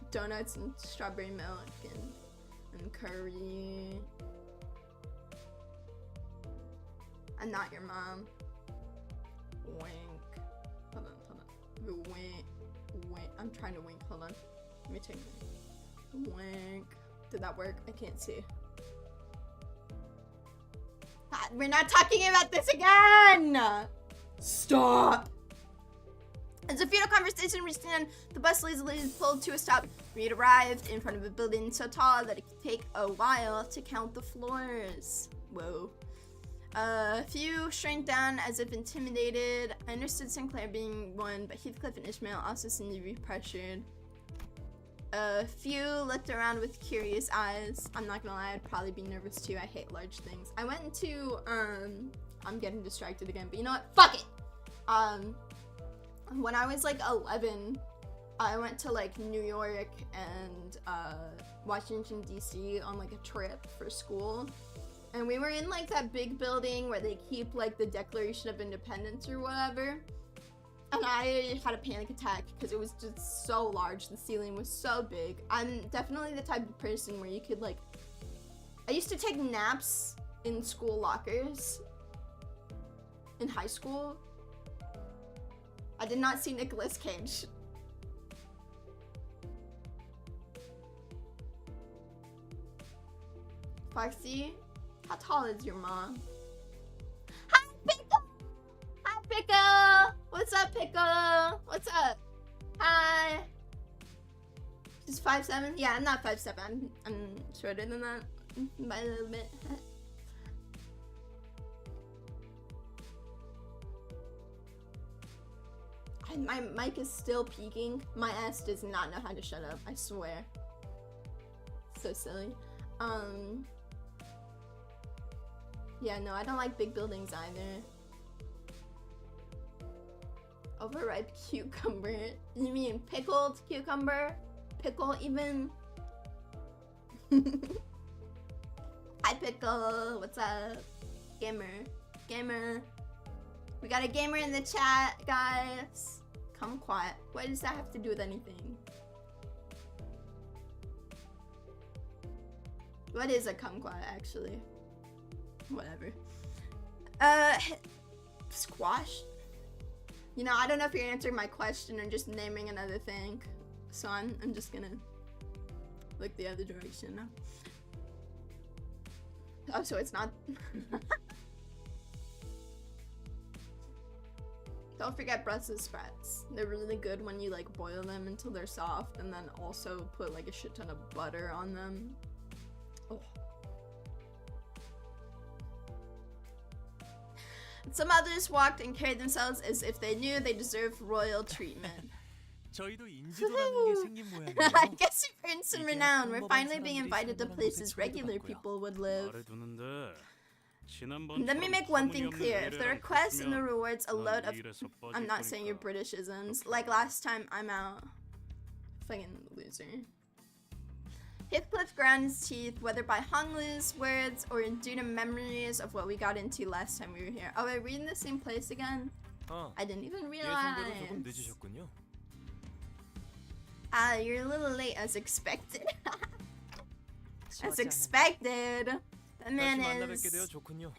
donuts and strawberry milk and curry. I'm not your mom. Wink. Hold on. Wink. I'm trying to wink. Hold on. Let me take it. Wink. Did that work? I can't see. We're not talking about this again. Stop. As a futile conversation reached an end, the bus lazily pulled to a stop. Reed arrived in front of a building so tall that it could take a while to count the floors. Whoa. A few shrank down as if intimidated. I understood Sinclair being one, but Heathcliff and Ishmael also seemed to be pressured. A few looked around with curious eyes. I'm not gonna lie, I'd probably be nervous too. I hate large things. I went into, I'm getting distracted again, but you know what? Fuck it! When I was like 11, I went to like New York and Washington DC on like a trip for school. And we were in like that big building where they keep like the Declaration of Independence or whatever. And I had a panic attack because it was just so large. The ceiling was so big. I'm definitely the type of person where you could like... I used to take naps in school lockers in high school. I did not see Nicolas Cage. Foxy, how tall is your mom? Hi, Pickle! Hi, Pickle! What's up, Pickle? What's up? Hi. She's 5'7"? Yeah, I'm not 5'7". I'm shorter than that by a little bit. My mic is still peaking. My ass does not know how to shut up, I swear. So silly. Yeah, no, I don't like big buildings either. Overripe cucumber. You mean pickled cucumber? Pickle even? Hi, Pickle. What's up? Gamer. Gamer. We got a gamer in the chat, guys. Come quiet. What does that have to do with anything? What is a come quiet, actually? Whatever. Squash? You know, I don't know if you're answering my question or just naming another thing. So I'm just gonna look the other direction now. Oh, so it's not... Don't forget Brussels sprouts. They're really good when you like boil them until they're soft and then also put like a shit ton of butter on them. Oh. Some others walked and carried themselves as if they knew they deserved royal treatment. I guess you've earned some renown. We're finally being invited to places regular people would live. Let me make one thing clear. If the requests and the rewards a load of... I'm not saying your Britishisms. Like last time, I'm out. Fucking loser. Heathcliff ground his teeth, whether by Honglu's words or due to memories of what we got into last time we were here. Oh, are we in the same place again? I didn't even realize. You're a little late as expected. As expected. The man is...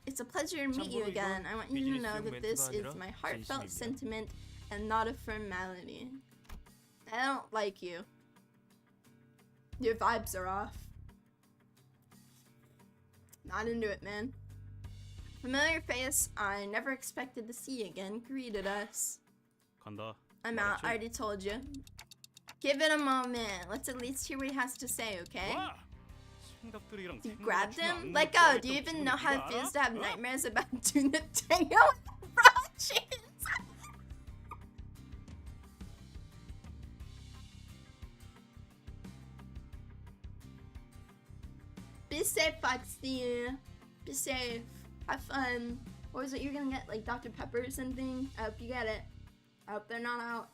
It's a pleasure to meet you again. I want you to know that this is my heartfelt sentiment and not a formality. I don't like you. Your vibes are off. Not into it, man. Familiar face I never expected to see again greeted us. I'm out, I already told you. Give it a moment. Let's at least hear what he has to say, okay? You grabbed him? Let go. Do you even know how it feels to have nightmares about doing the tango with raw chickens? Be safe, Foxy. Be safe. Have fun. What was it you're gonna get? Like Dr. Pepper or something? I hope you get it. I hope they're not out.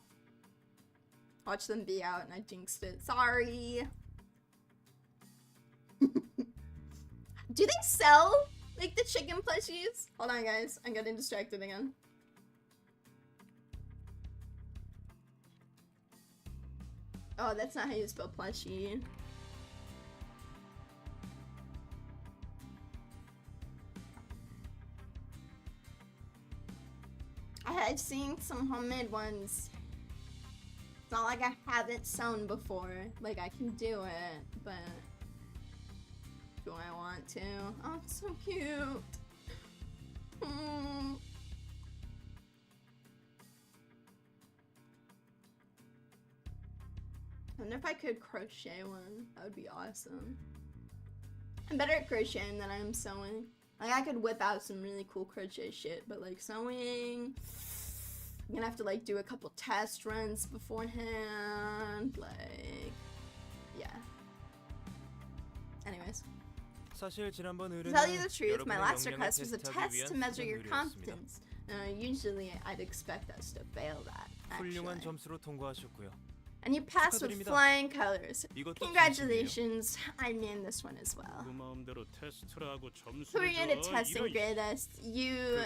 Watch them be out and I jinxed it. Sorry. Do they sell like the chicken plushies? Hold on, guys. I'm getting distracted again. Oh, that's not how you spell plushie. I've seen some homemade ones. It's not like I haven't sewn before. Like I can do it, but do I want to? Oh, it's so cute. I wonder if I could crochet one. That would be awesome. I'm better at crocheting than I am sewing. Like, I could whip out some really cool crochet shit, but like sewing, I'm gonna have to like do a couple test runs beforehand. Like, yeah. Anyways. To tell you the truth, my last request was a test to measure your competence. Usually I'd expect us to fail that, actually. And you passed with flying colors. Congratulations, I named this one as well. Who are you to test and grade us? You...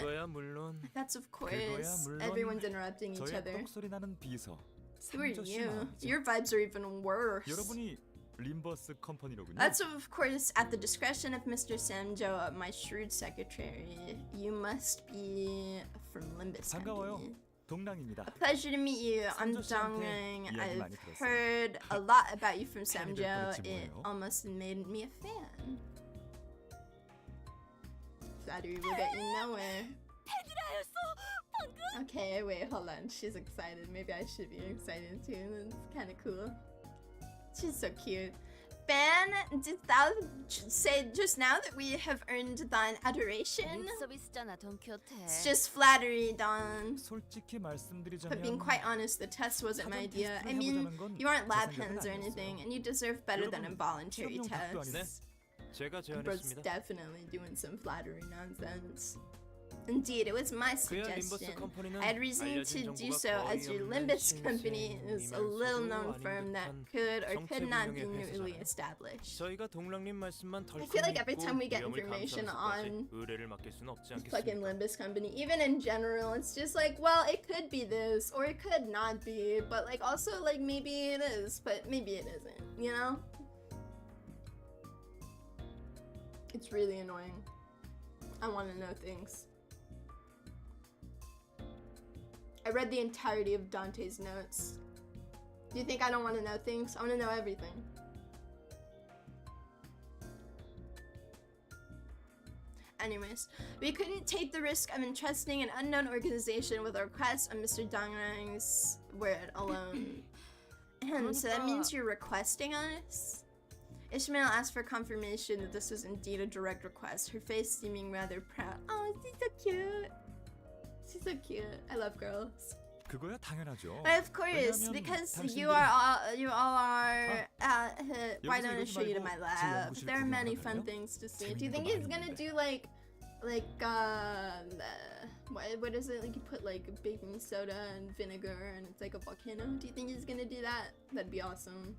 That's of course. Everyone's interrupting each other. Who are you? Your vibes are even worse. That's of course at the discretion of Mr. Samjo, my shrewd secretary. You must be from Limbus Company. A pleasure to meet you. I'm Dongrang. I've heard a lot about you from Samjo. It almost made me a fan. Flattery will get you nowhere. Okay, wait, hold on. She's excited. Maybe I should be excited too. That's kind of cool. She's so cute. Fan, did thou say just now that we have earned thine adoration? It's just flattery, Don. But being quite honest, the test wasn't my idea. I mean, you aren't lab hands or anything, and you deserve better than involuntary tests. Bro's definitely doing some flattery nonsense. Indeed, it was my suggestion. I had reason to do so as your Limbus Company is a little-known firm that could or could not be newly established. I feel like every time we get information on fucking Limbus Company, even in general, it's just like, well, it could be this, or it could not be, but like also like maybe it is, but maybe it isn't, you know? It's really annoying. I want to know things. I read the entirety of Dante's notes. Do you think I don't want to know things? I want to know everything. Anyways, we couldn't take the risk of entrusting an unknown organization with a request on Mr. Dongrang's word alone. So that means you're requesting us? Ishmael asked for confirmation that this was indeed a direct request, her face seeming rather proud. Oh, she's so cute. She's so cute. I love girls. But of course, because you all are. Why don't I show you to my lab? There are many fun things to see. Do you think he's gonna do like what is it? Like you put like baking soda and vinegar and it's like a volcano. Do you think he's gonna do that? That'd be awesome.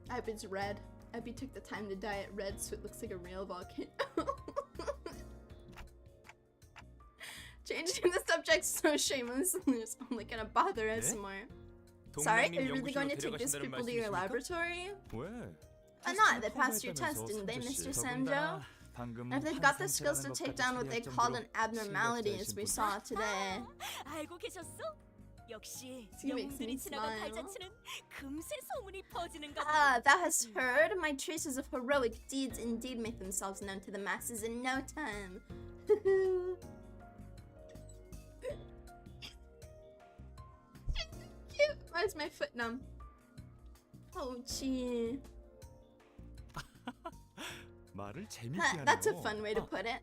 I hope it's red. I hope he took the time to dye it red so it looks like a real volcano. Changing the subject so shameless. It's only gonna bother us more. Sorry, are you really going to take this people to your laboratory? Not, they passed your test, didn't they, Mr. Samjo? And if they've got the skills to take down what they called an abnormality as we saw today. She makes me smile. Ah, thou hast heard? My traces of heroic deeds indeed make themselves known to the masses in no time. Cute. Why is my foot numb? Oh, gee. That's a fun way to put it.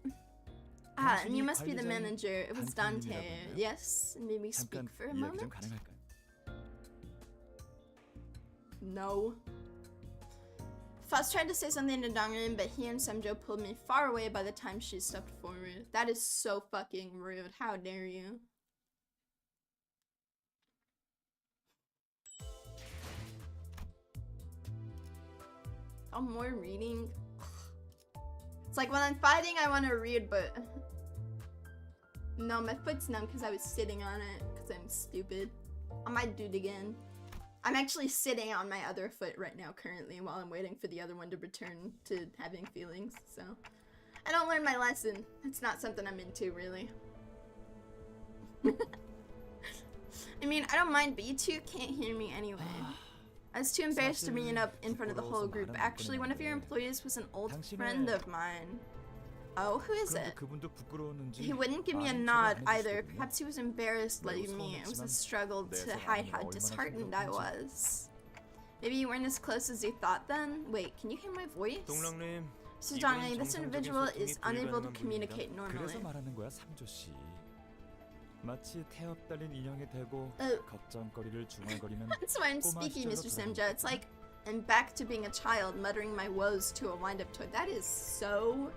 Ah, and you must be the manager. It was Dante. Yes? May we speak for a moment? No. Foss tried to say something to Dongrin, but he and Samjo pulled me far away by the time she stepped forward. That is so fucking rude. How dare you? Oh, more reading? It's like when I'm fighting, I want to read, but... No, my foot's numb because I was sitting on it because I'm stupid. I might do it again. I'm actually sitting on my other foot right now currently while I'm waiting for the other one to return to having feelings, so... I don't learn my lesson. It's not something I'm into, really. I mean, I don't mind, but you two can't hear me anyway. I was too embarrassed to bring it up in front of the whole group. Actually, one of your employees was an old friend of mine. Oh, who is 그런데 it? 그분도 부끄러웠는지 He wouldn't give me a 아는 nod 척을 안 either. 해주시거든요. Perhaps he was embarrassed letting me. It was a struggle to hide how disheartened I was. Maybe you weren't as close as you thought then? Wait, can you hear my voice? 동랑님, Mr. Dongling, this individual is unable to communicate 그래서 normally. 말하는 거야, 삼조 씨. 마치 태엽 달린 인형이 되고 걱정거리를 중얼거리는 That's why I'm speaking, Mr. Samja. It's like I'm back to being a child, muttering my woes to a wind-up toy. That is so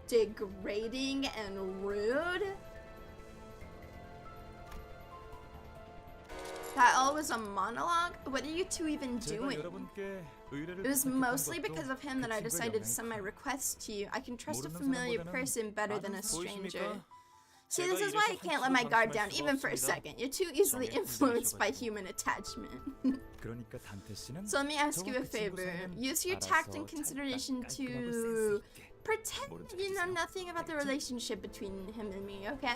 degrading and rude. That all was a monologue? What are you two even doing? It was mostly because of him that I decided to send my request to you. I can trust a familiar person better than a stranger. See, this is why I can't let my guard down even for a second. You're too easily influenced by human attachment. So let me ask you a favor. Use your tact and consideration to pretend you know nothing about the relationship between him and me, okay?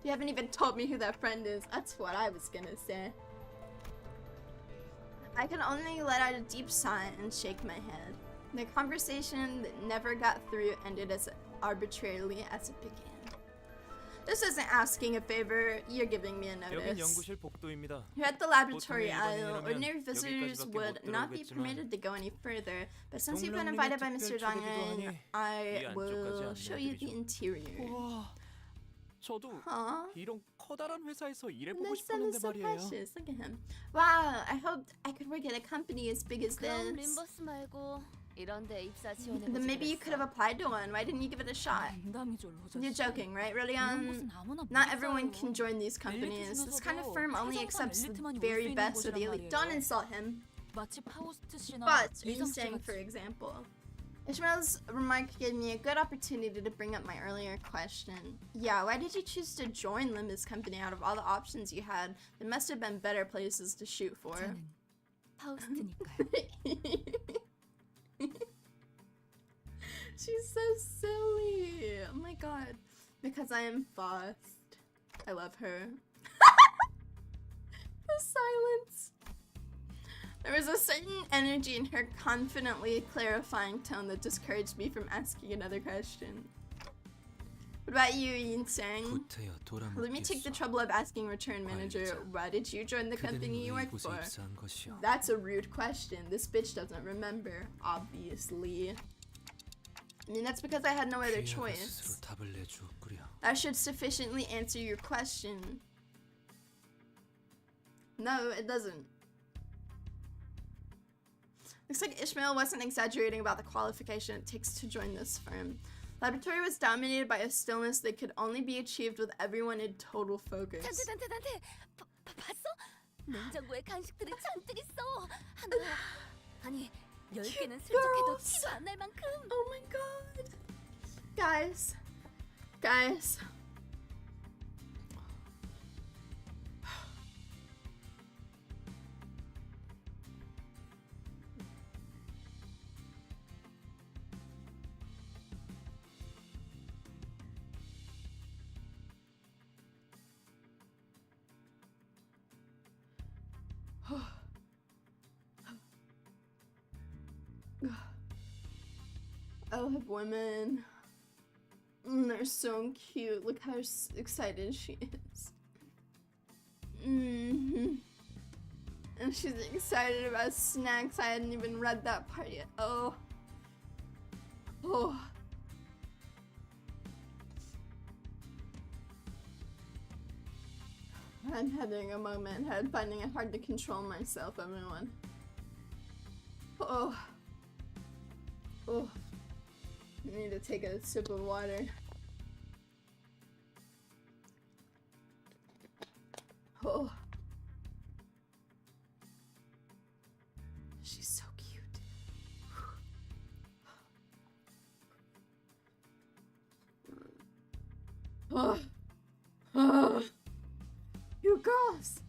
You haven't even told me who that friend is. That's what I was gonna say. I can only let out a deep sigh and shake my head. The conversation that never got through ended as arbitrarily as it began. This isn't asking a favor, you're giving me a 여긴 notice. 연구실 복도입니다. Here at the laboratory 보통의 aisle, 일반인이라면 ordinary visitors 여기까지밖에 would 못 not be 들어오겠지만 permitted to go any further, but since you've been 동랑님의 invited by 특별 Mr. 초대기도 Dongling, 하니 I 이 will 안쪽까지 show you the 안내해드리죠. interior. 와, 저도 Huh? 이런 커다란 회사에서 일해보고 This son is 싶었는데 so 말이에요. precious. Look at him. Wow, I hoped I could work at a company as big as 그럼 this. 림버스 말고 이런 데 입사 지원해보지 Then maybe you could have applied to one. Why didn't you give it a shot? You're joking, right? Really? Not everyone can join these companies. This kind of firm only accepts the very best of the elite. Don't insult him. 마치 파우스트 But, are you saying, for example? Ishmael's remark gave me a good opportunity to bring up my earlier question. Yeah, why did you choose to join Limbus Company out of all the options you had? There must have been better places to shoot for. 저는 파우스트니까요. She's so silly. Oh my god. Because I am Faust. I love her. The silence. There was a certain energy in her confidently clarifying tone that discouraged me from asking another question. What about you, Yin-sang? Let me take the trouble of asking return manager, why did you join the company you work for? That's a rude question. This bitch doesn't remember, obviously. I mean, that's because I had no other choice. That should sufficiently answer your question. No, it doesn't. Looks like Ishmael wasn't exaggerating about the qualification it takes to join this firm. Laboratory was dominated by a stillness that could only be achieved with everyone in total focus. 단테 봤어? 냉장고에 간식들이 잔뜩 있어. 하나야. 아니 10개는 슬쩍해도 티도 안 날 만큼. Oh my god. Guys. Guys. Oh, women. They're so cute. Look how excited she is. And she's excited about snacks. I hadn't even read that part yet. Oh. Oh. I'm having a moment. I'm finding it hard to control myself, everyone. Oh. Oh. I need to take a sip of water. Oh. She's so cute. Oh. Oh. You girls.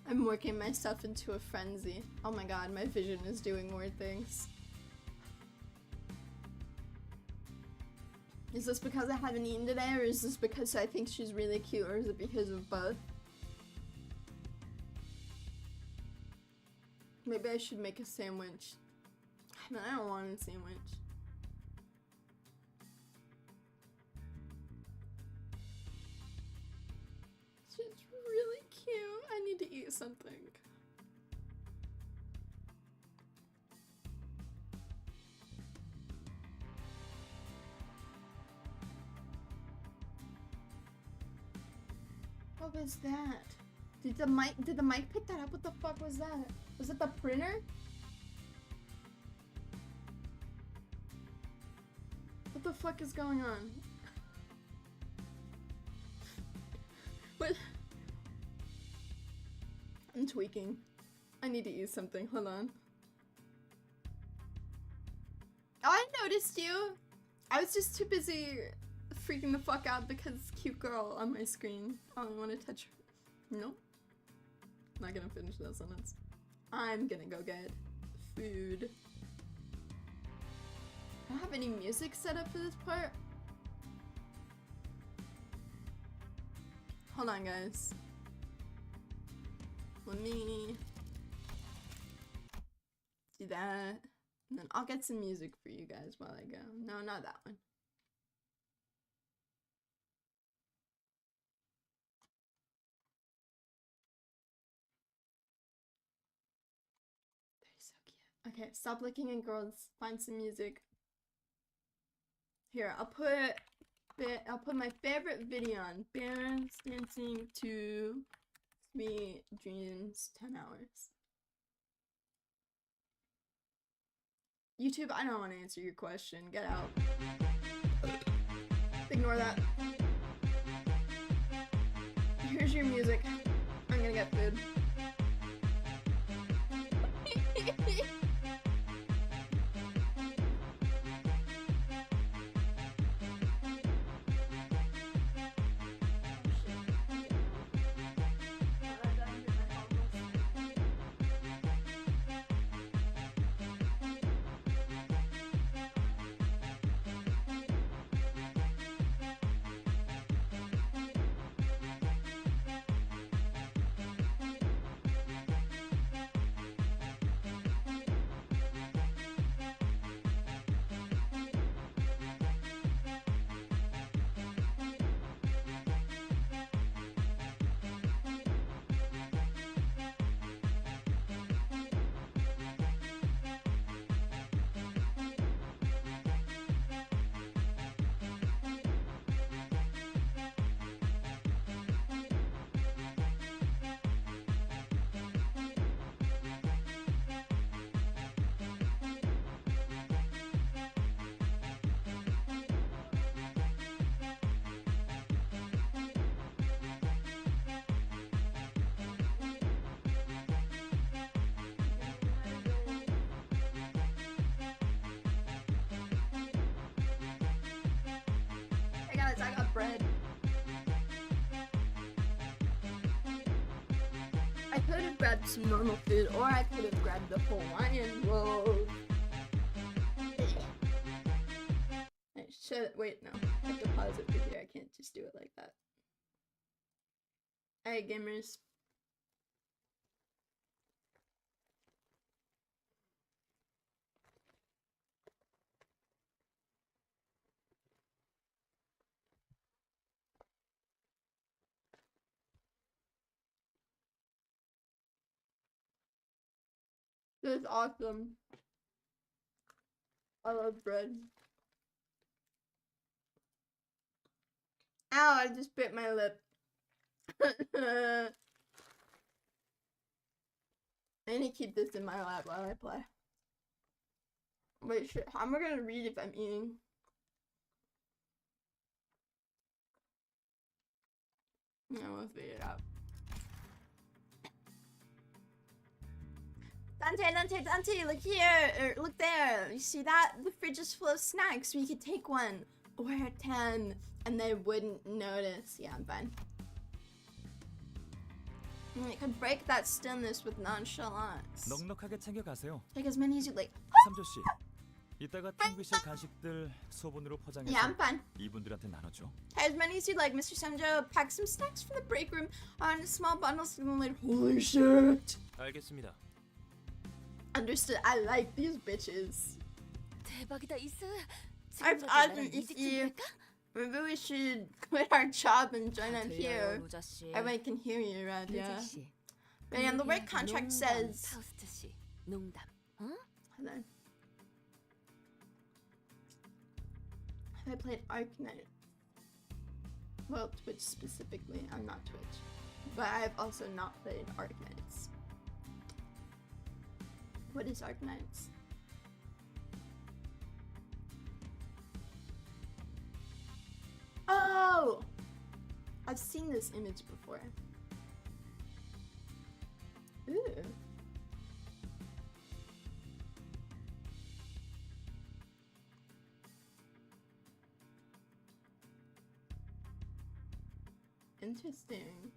I'm working myself into a frenzy. Oh my god, my vision is doing weird things. Is this because I haven't eaten today, or is this because I think she's really cute, or is it because of both? Maybe I should make a sandwich. I mean, I don't want a sandwich. It's really cute. I need to eat something. What was that? Did the mic pick that up? What the fuck was that? Was it the printer? What the fuck is going on? What? I'm tweaking. I need to eat something. Hold on. Oh, I noticed you. I was just too busy freaking the fuck out because cute girl on my screen. Oh, I want to touch her. Nope. Not gonna finish that sentence. I'm gonna go get food. I don't have any music set up for this part. Hold on, guys. Let me do that. And then I'll get some music for you guys while I go. No, not that one. They're so cute. Okay, stop looking at girls. Find some music. Here, I'll put my favorite video on. Bears dancing to Sweet Dreams 10 hours. YouTube, I don't want to answer your question. Get out. Ignore that. Here's your music. I'm gonna get food. I got bread. I could have grabbed some normal food, or I could have grabbed the Hawaiian roll. I should wait. No, I have to pause it for here. I can't just do it like that. Hey, gamers. This is awesome. I love bread. Ow, I just bit my lip. I need to keep this in my lap while I play. Wait, shit, how am I gonna read if I'm eating? Yeah, we'll figure it out. Dante, look here, or look there. You see that? The fridge is full of snacks. We could take one, or 10, and they wouldn't notice. Yeah, I'm fine. You could break that stillness with nonchalance. 넉넉하게 챙겨가세요. Take as many as you like. 삼조 씨, 이따가 탱비실 간식들 소분으로 포장해서 Yeah, I'm fine. 이분들한테 나눠줘. Take as many as you like, Mr. Sanjo. Pack some snacks from the break room on small bundles to them later. Holy shit! 알겠습니다. Understood. I like these bitches. 대박이다 이스. I've asked if you. Maybe we should quit our job and join on here. Everyone can hear you around here. And the work contract says. 파우스트 씨, 농담. 응? Hold on. Have I played Arknight? Well, Twitch specifically. I'm not Twitch. But I've also not played Arknights. What is Arknights? Oh! I've seen this image before. Ooh. Interesting.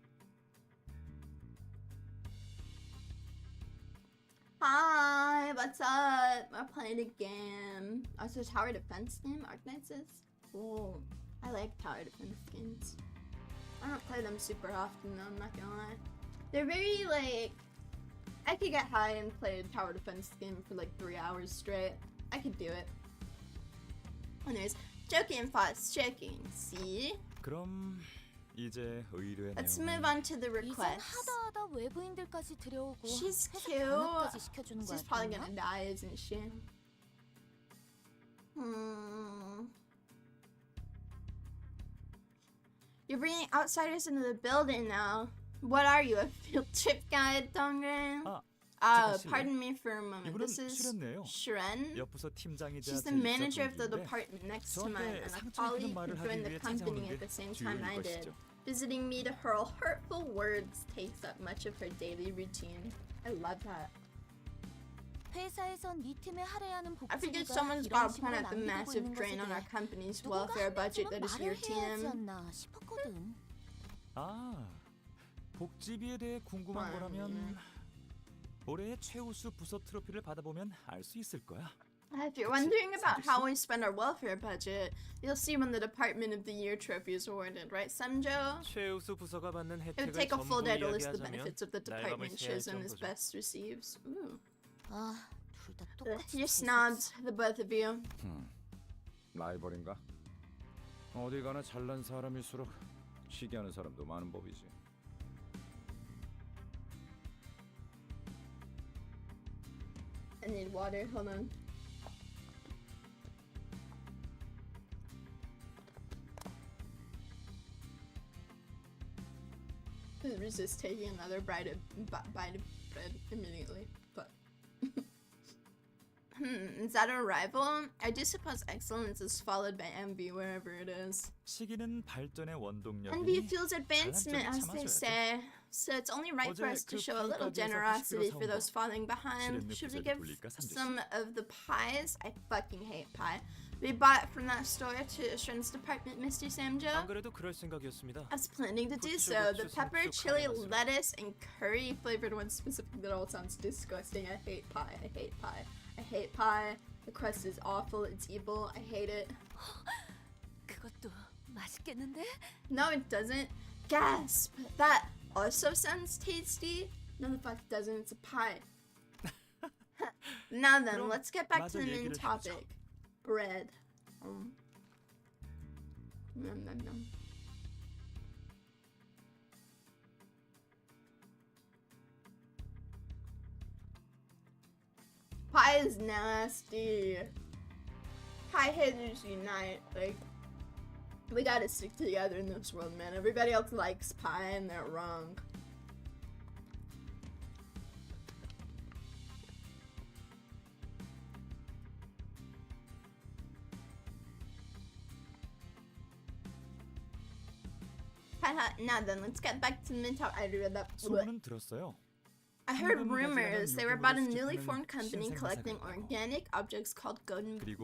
Hi, what's up? We're playing a game. Oh, it's a tower defense game, Arknights is? Cool. I like tower defense games. I don't play them super often though, I'm not gonna lie. They're very like... I could get high and play a tower defense game for like 3 hours straight. I could do it. Anyways, joking thoughts, joking. See? 그럼 이제 의뢰 Let's 내용은 move on to the 이젠 request. 하다하다 외부인들까지 들여오고 She's 회사 cute. 단합까지 시켜주는 거 She's probably 아니야? gonna die, isn't she? You're bringing outsiders into the building now. What are you, a field trip guide, Dongren? Pardon me for a moment. 이분은 This is 슈렌네요. Shuren. 옆부서 팀장이자 She's the 제 manager of the 입사 department next to mine, 저한테 and a 상처 colleague 입히는 who 말을 하기 joined the 위해 company 찾아오는 at 게 the same time 주요일 I did. 것이죠. Visiting me to hurl hurtful words takes up much of her daily routine. I love that. 회사에선 네 팀에 할애하는 I figured 복지비가 someone's 이런 got to 식으로 point at the 남기고 massive 있는 drain on 것에 our company's 누군가 welfare 한 budget 번쯤은 that is your 말을 해야지 team. 않나 싶었거든. 아, 복지비에 대해 궁금한 거라면 올해의 최우수 부서 트로피를 받아보면 알 수 있을 거야. If you're wondering about how we spend our welfare budget, you'll see when the Department of the Year trophy is awarded, right, Samjo? 최우수 부서가 받는 It would 혜택을 take a full 전부 day to list the 이야기하자면 benefits of the 날밤을 department 새야 할 chosen as 정도죠. best receives. Ooh. 아, 둘 다 똑같이 You're 재수없어. snobs, the both of you. 라이벌인가? 어디 가나 잘난 사람일수록 시기하는 사람도 많은 법이지. I need water, hold on. Couldn't resist taking another bite of bread immediately, but... Is that a rival? I do suppose excellence is followed by envy wherever it is. 시기는 발전의 Envy 원동력이니 fuels advancement, as they say. So it's only right for us to show a little generosity for those falling behind. Should we give some of the pies? I fucking hate pie. We bought from that store to Assurance Department, Mr. 안 Samjo? 그래도 그럴 생각이었습니다. I was planning to do so. The pepper, chili, lettuce, and curry flavored one specifically that all sounds disgusting. I hate pie. I hate pie. I hate pie. The crust is awful. It's evil. I hate it. 그것도 맛있겠는데? No, it doesn't. Gasp! That also sounds tasty. No, the fuck it doesn't. It's a pie. Now then, 그럼 let's get back to the 마저 main 얘기를 topic. Bread. Nom, nom, nom. Pie is nasty. Pie haters unite. Like, we gotta stick together in this world, man. Everybody else likes pie and they're wrong. Now then, let's get back to the main topic. I read that. 소문은 들었어요. I heard rumors they were about a newly formed company collecting organic objects called golden 그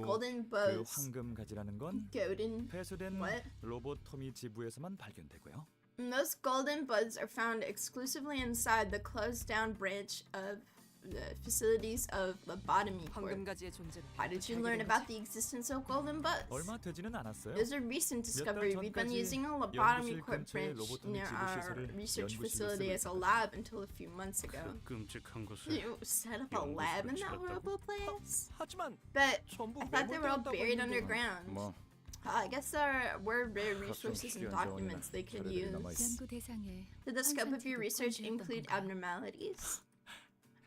bows. 황금가지라는 건 Golden. 폐쇄된 What? 로보토미 지부에서만 발견되고요. Most golden buds are found exclusively inside the closed-down branch of the facilities of lobotomy corp. 황금가지의 존재는 How did you 어떻게 learn 알게 about 된 the existence of golden butts? 얼마 되지는 않았어요. There's a recent discovery. We've been 전까지 using a lobotomy 연구실 corp 근처의 branch 로보토미 near 지구 our 시설을 research 연구실로 facility 쓰고 as a 있습니다. lab until a few months ago. 끔찍한 곳에 You set up a lab in that horrible place? 하지만 But 전부 I thought they were all 매몰되었다고 buried 했는데. underground. 뭐 I guess there were rare resources and 희귀한 documents they could 자료들이 use. 남아있어. 연구 대상에 Did the scope of your 항상 research 지독한 include 건가? abnormalities?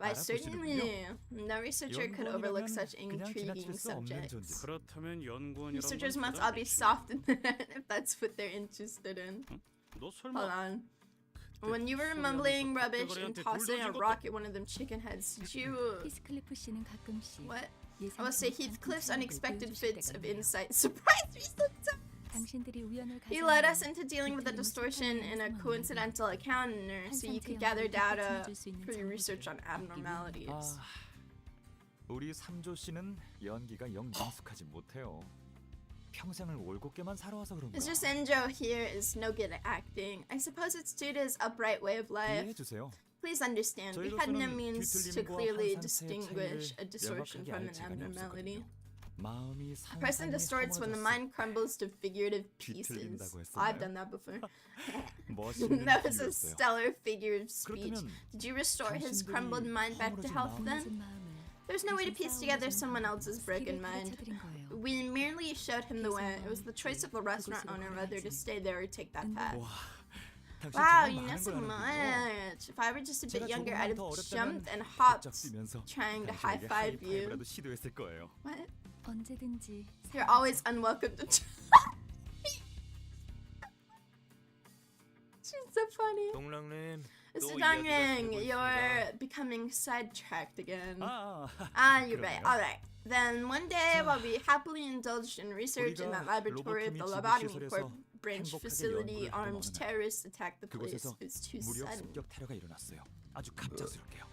Why, 알아보시는군요. certainly. No researcher could overlook 연구원이라면 such 그냥 intriguing 지나칠 수 없는 subjects. 존재. 그렇다면 연구원이란 Researchers 건 must all be 대단하지. soft in the head if that's what they're interested in. 너 Hold 설마 on. When you were mumbling rubbish and 닭대가리한테 tossing a 돌 던진 rock at one of them chicken heads, did you... 히스클리프 씨는 가끔씩 What? 예상치 I must say 못한 Heathcliff's 상상력을 unexpected 보여주실 fits 때가 of 있네요. insight surprised me sometimes. 당신들이 우연을 He led 가장하여 us into dealing with a 뒤틀림을 distortion in a 설명하는 coincidental encounter so you could gather data for your research on abnormalities. 아, 우리 삼조 씨는 연기가 영 능숙하지 못해요. 평생을 올곧게만 살아와서 그런가. Mr. Senjo here is no good at acting. I suppose it's due to his upright way of life. 이해해 주세요. Please understand, we had no 저희로서는 means to 뒤틀림과 clearly 환상세의 distinguish a 차이를 distortion 명확하게 from 알 an 시간이 abnormality. 없었거든요. 마음이 A person 산산이 distorts when the 허물어졌어. mind crumbles to figurative pieces. 뒤틀린다고 I've 했었나요? done that before. 멋있는 That was a 비유였어요. stellar figure of speech. 그렇다면 Did you restore his 당신들이 crumbled mind back to 허물어진 health 마음을 then? 무너진 마음을 There's no way to piece together 대신 someone 싸우는 else's 길을 broken mind. 가르쳐드린 거예요. We merely showed him the way. It was the choice of the restaurant owner whether to stay there or take that path. 와, 당신 Wow, 정말 you know 많은 so 걸 아는군요. much. If I were just a bit 제가 younger, 조금만 I'd 더 have 어렸다면 jumped and 쫙 hopped 뛰면서 trying to 당신에게 high five you. 하이파이브라도 시도했을 거예요. What? 언제든지 You're always unwelcome to. She's so funny. 동랑님, Mr. 또 Dong 이야기가 Yang, 새고 you're 있습니다. becoming sidetracked again. 아, You're right. 그러네요. All right. Then one day, while we happily indulged in research in that 우리가 laboratory of the 로보토미 lobotomy 지구시설에서 corp branch 행복하게 facility, 연구를 하던 armed 어느 날, terrorists attacked the place. 그곳에서 It was too 무력 sudden. 습격 테러가 일어났어요. 아주 갑작스럽게요.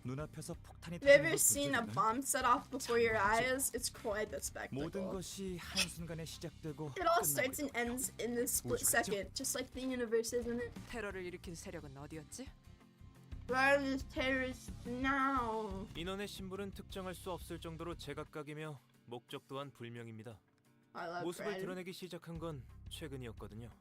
눈앞에서 폭탄이 Have you 터지는 ever 걸 seen a 본 적이 있나요? bomb set off before your 참 eyes? It's quite the 모든 spectacle. 것이 한순간에 시작되고 It all 끝나고 starts and 있어요. ends in this split 우주겠죠? second, just like the universe, isn't it? 테러를 일으킨 세력은 어디였지? Where are these terrorists now? 인원의 신분은 특정할 수 없을 정도로 제각각이며 목적 또한 불명입니다. I love 모습을 Fred. 드러내기 시작한 건 최근이었거든요.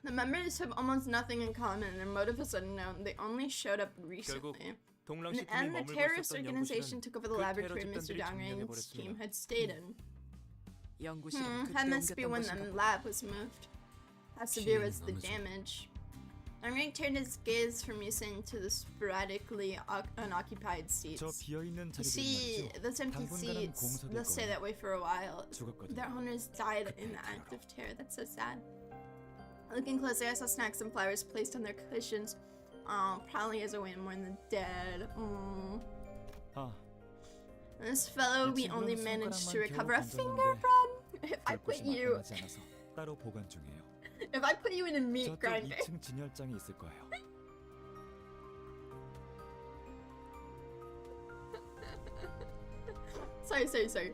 The members have almost nothing in common. Their motive is unknown. They only showed up recently. In 동랑식품이 the end, the 머물고 terrorist 있었던 organization 연구실은 took over the 그 테러 laboratory Mr. 집단들이 Dong Rang's 점령해버렸습니다. team had stayed in. 연구실은 That 그때 must be 옮겼던 when 곳인가? the lab was moved. How severe was the 너무 좀- damage? Dong Rang turned his gaze from Yusin to the sporadically unoccupied seats. 저 비어 있는 You 자리들 see, 말이죠. those empty 당분간은 seats, 공석일 they'll stay 거예요. that way for a while. 죽었거든요. Their owners died in the act of terror. That's so sad. Looking closer, I saw snacks and flowers placed on their cushions. Probably as a way to mourn the dead. 아, This fellow, we 이 only 친구는 managed to 손가락만 recover a 겨우 finger 건졌는데 from. If I 볼 put 곳이 you, 마땅하지 않아서 따로 보관 중이에요. if I put you in a meat 저쪽 grinder. 2층 진열장에 있을 거예요. Sorry.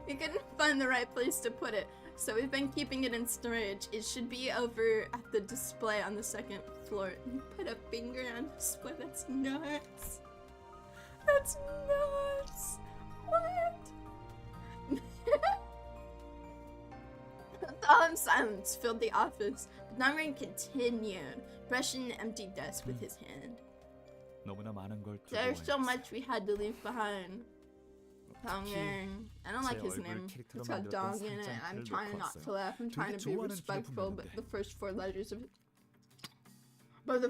We couldn't find the right place to put it, so we've been keeping it in storage. It should be over at the display on the second floor. You put a finger on display? That's nuts. That's nuts. What? Solemn silence filled the office, but Nangren continued, brushing the empty desk with his hand. 너무나 많은 걸 두고 There's so 와요. much we had to leave behind. Dongin. I don't like his 얼굴 name. 캐릭터로 It's got 만들었던 Dong in it. 상장 I'm 티를 trying 놓고 not 왔어요. to laugh. I'm trying to be 좋아하는 respectful, but 기념품이었는데. the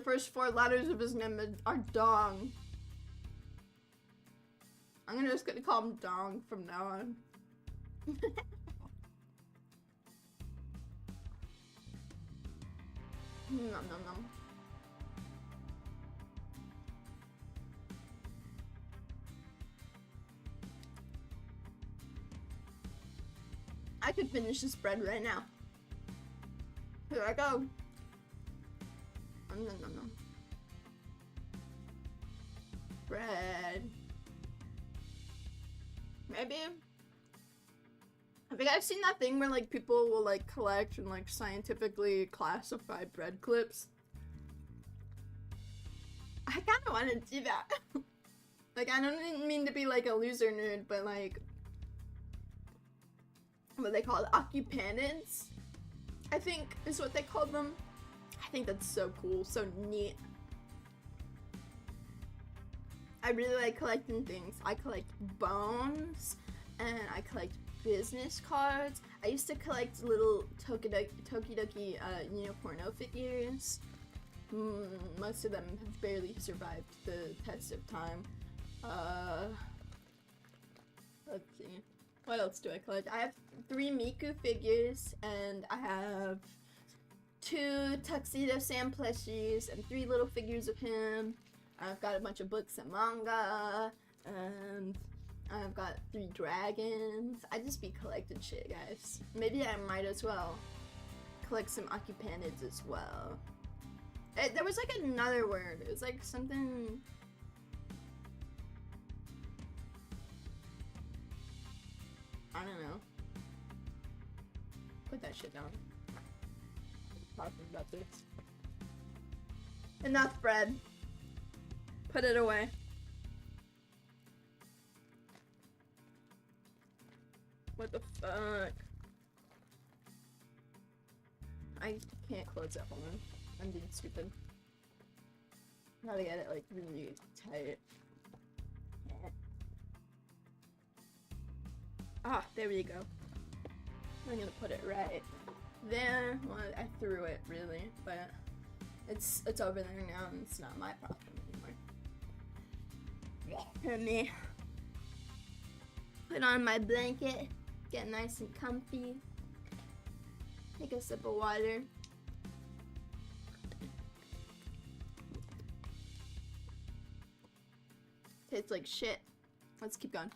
first four letters of his name are Dong. I'm just gonna call him Dong from now on. Nom. I could finish this bread right now. Here I go. Nom. Bread. Maybe I think I've seen that thing where like people will like collect and like scientifically classify bread clips. I kind of want to do that. Like, I don't mean to be like a loser nerd, but like, what they call it, occupants, I think is what they call them. I think that's so cool, so neat. I really like collecting things. I collect bones, and I collect business cards. I used to collect little Tokidoki, porno figures. Most of them have barely survived the test of time. Let's see. What else do I collect? I have 3 Miku figures, and I have 2 Tuxedo Sam plushies, and 3 little figures of him. I've got a bunch of books and manga, and I've got 3 dragons. I just be collecting shit, guys. Maybe I might as well collect some occupanids as well. There was like another word. It was like something... I don't know. Put that shit down. Talking about this. Enough bread. Put it away. What the fuck? I can't close that one. I'm being stupid. Gotta get it like really tight. Ah, there we go. I'm gonna put it right there. Well, I threw it really, but it's over there now, and it's not my problem anymore. Let me put on my blanket, get nice and comfy, take a sip of water. Tastes like shit. Let's keep going.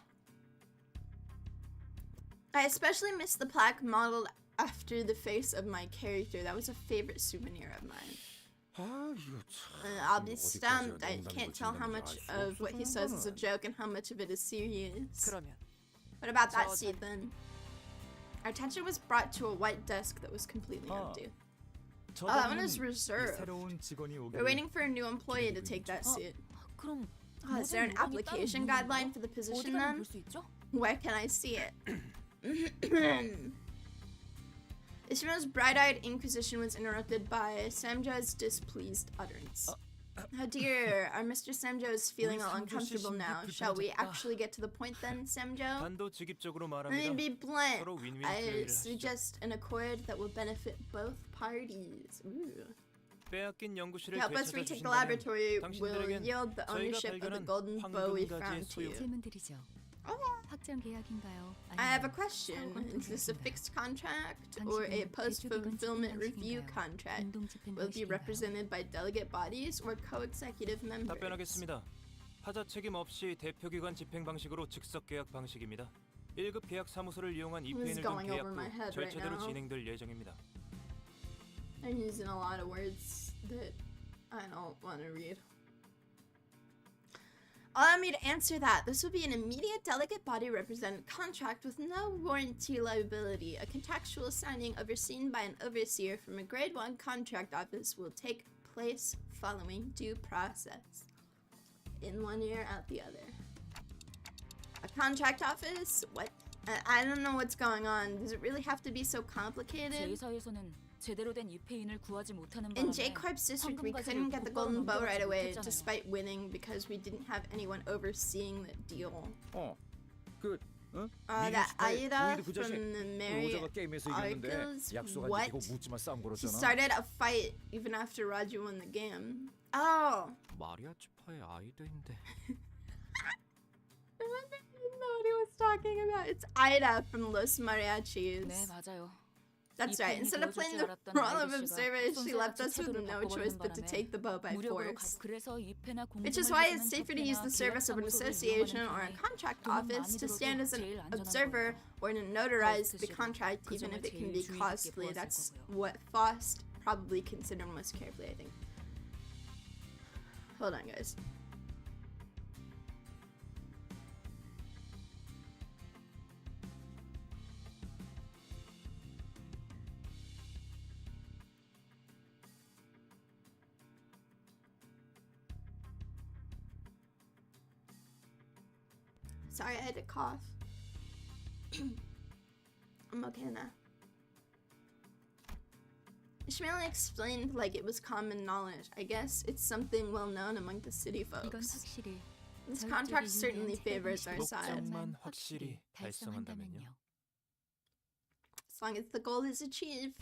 I especially miss the plaque modeled after the face of my character. That was a favorite souvenir of mine. I'll be stumped. I can't tell how much of what he says is a joke and how much of it is serious. 그러면 What about that seat then? Our attention was brought to a white desk that was completely empty. Oh, that one is reserved. 새로운 직원이 We're waiting for a new employee to take that seat. 그럼 Oh, is there an application guideline for the position then? 볼수 있죠? Where can I see it? Ishmael's bright-eyed inquisition was interrupted by Samja's displeased utterance. Oh dear, our Mr. Samjo is feeling all uncomfortable now. Shall we actually get to the point then, Samjo? 단도직입적으로 Let me 말합니다. be blunt. 서로 윈윈 I 플레이를 하시죠. suggest an accord that will benefit both parties. Ooh. 빼앗긴 연구실을 To help us retake the 되찾아주신다면 laboratory, will 당신들에겐 yield the 저희가 ownership of the 발견한 golden bow we 황금가지의 found to 소유. you. 질문드리죠. Okay. 확정 계약인가요? I have a 아니면 question. 사후 Is this a contract인가요? fixed contract or a 당신은 post-fulfillment 대표 review 기관 contract? 운동 집행 Will it be 방식인가요? represented by delegate bodies or co-executive members? 답변하겠습니다. 하자 책임 없이 대표기관 집행 방식으로 즉석 계약 방식입니다. 1급 계약 사무소를 이용한 This is 이페인을 둔 going over my 계약도 head right 절차대로 now. 진행될 예정입니다. I'm using a lot of words that I don't want to read. Allow me to answer that. This will be an immediate delegate body represented contract with no warranty liability. A contractual signing overseen by an overseer from a grade 1 contract office will take place following due process. In one ear, out the other. A contract office? What? I don't know what's going on. Does it really have to be so complicated? 제2사에서는 제대로 된 이페인을 구하지 못하는 In 바람에 J-Corp's district, we 황금가지를 couldn't get the 곧바로 golden bow right 넘겨받지 away, 못했잖아요. despite winning, because we didn't have anyone overseeing the deal. 그 That Aida 오이드 그 from 자식 the Mary 로자가 게임에서 이겼는데 Arcus? 약속한 What? 이거 묻지마 싸움 She 걸었잖아. started a fight even after Raju won the game. Oh. 마리아치파의 아이들인데. I didn't know what he was talking about. It's Aida from Los Mariachis. 네, 맞아요. That's right. Instead of playing the role of observer, she left us with no choice but to take the bow by force. 그래서 이페나 Which is why it's safer to use the service of an association or a contract office to stand as an observer or to notarize the contract, even if it can be costly. That's what Faust probably considered most carefully, I think. Hold on, guys. Sorry, I had to cough. I'm okay now. Ishmael explained like it was common knowledge. I guess it's something well known among the city 이건 folks. 확실히 This contract certainly favors our side. 목적만 확실히 달성한다면요. As long as the goal is achieved.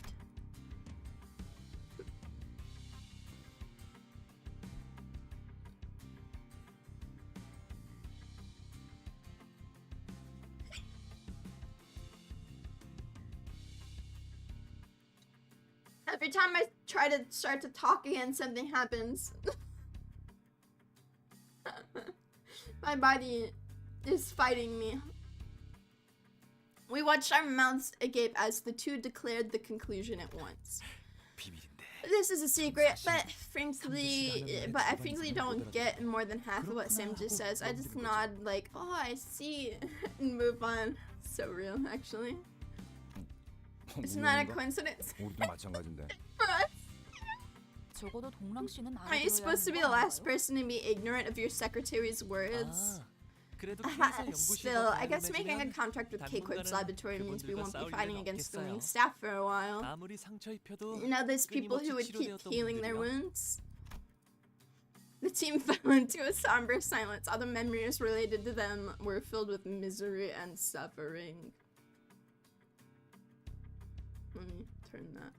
Every time I try to start to talk again, something happens. My body is fighting me. We watched our mouths agape as the two declared the conclusion at once. This is a secret, but I frankly don't get more than half of what Sam just says. I just nod like, oh, I see, and move on. So real, actually. Isn't that a coincidence? 우리도 마찬가지인데. For us? 적어도 동랑 씨는 Are you supposed to be the last person to be ignorant of your secretary's words? Still, I guess making a contract with K-Quip's laboratory means we won't be fighting against the wing staff for a while. 아무리 상처 입혀도 You know those people who would keep healing their wounds? The team fell into a somber silence. All the memories related to them were filled with misery and suffering. Let me turn that.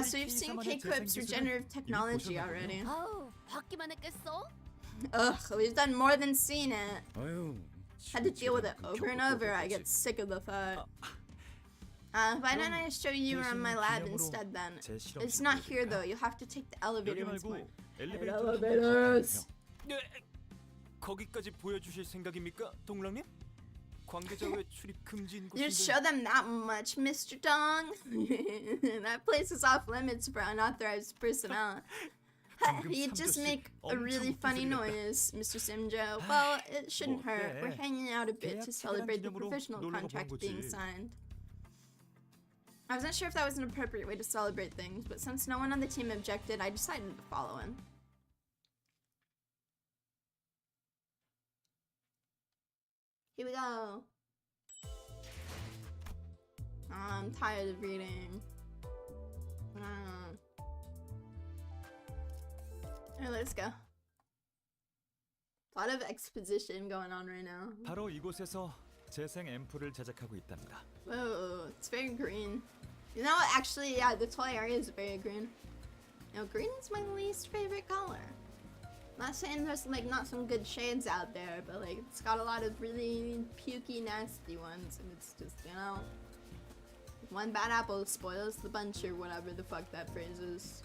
So you've seen K-Quip's regenerative technology already. 아우, 받기만 했겠어? Ugh, we've done more than seen it. 아유. Had to deal with it over and over. I get sick of the thought. Why don't I show you around my lab instead then? It's not here though. You'll have to take the elevator once more. Elevators. 거기까지 보여주실 생각입니까, 동랑님? 관계자 외 출입 금지인 Just 곳인데. show them that much, Mr. Dong. That place is off limits for unauthorized personnel. You just make a really funny noise, Mr. Simjo. Well, it shouldn't hurt. We're hanging out a bit to celebrate the professional contract being signed. I wasn't sure if that was an appropriate way to celebrate things, but since no one on the team objected, I decided to follow him. Here we go. Oh, I'm tired of reading. Alright, let's go. A lot of exposition going on right now. 바로 이곳에서 재생 앰플을 제작하고 있답니다. Whoa, it's very green. You know, actually, yeah, this whole area is very green. You know, green is my least favorite color. Not saying there's like not some good shades out there, but like it's got a lot of really pukey, nasty ones, and it's just, you know, one bad apple spoils the bunch or whatever the fuck that phrase is.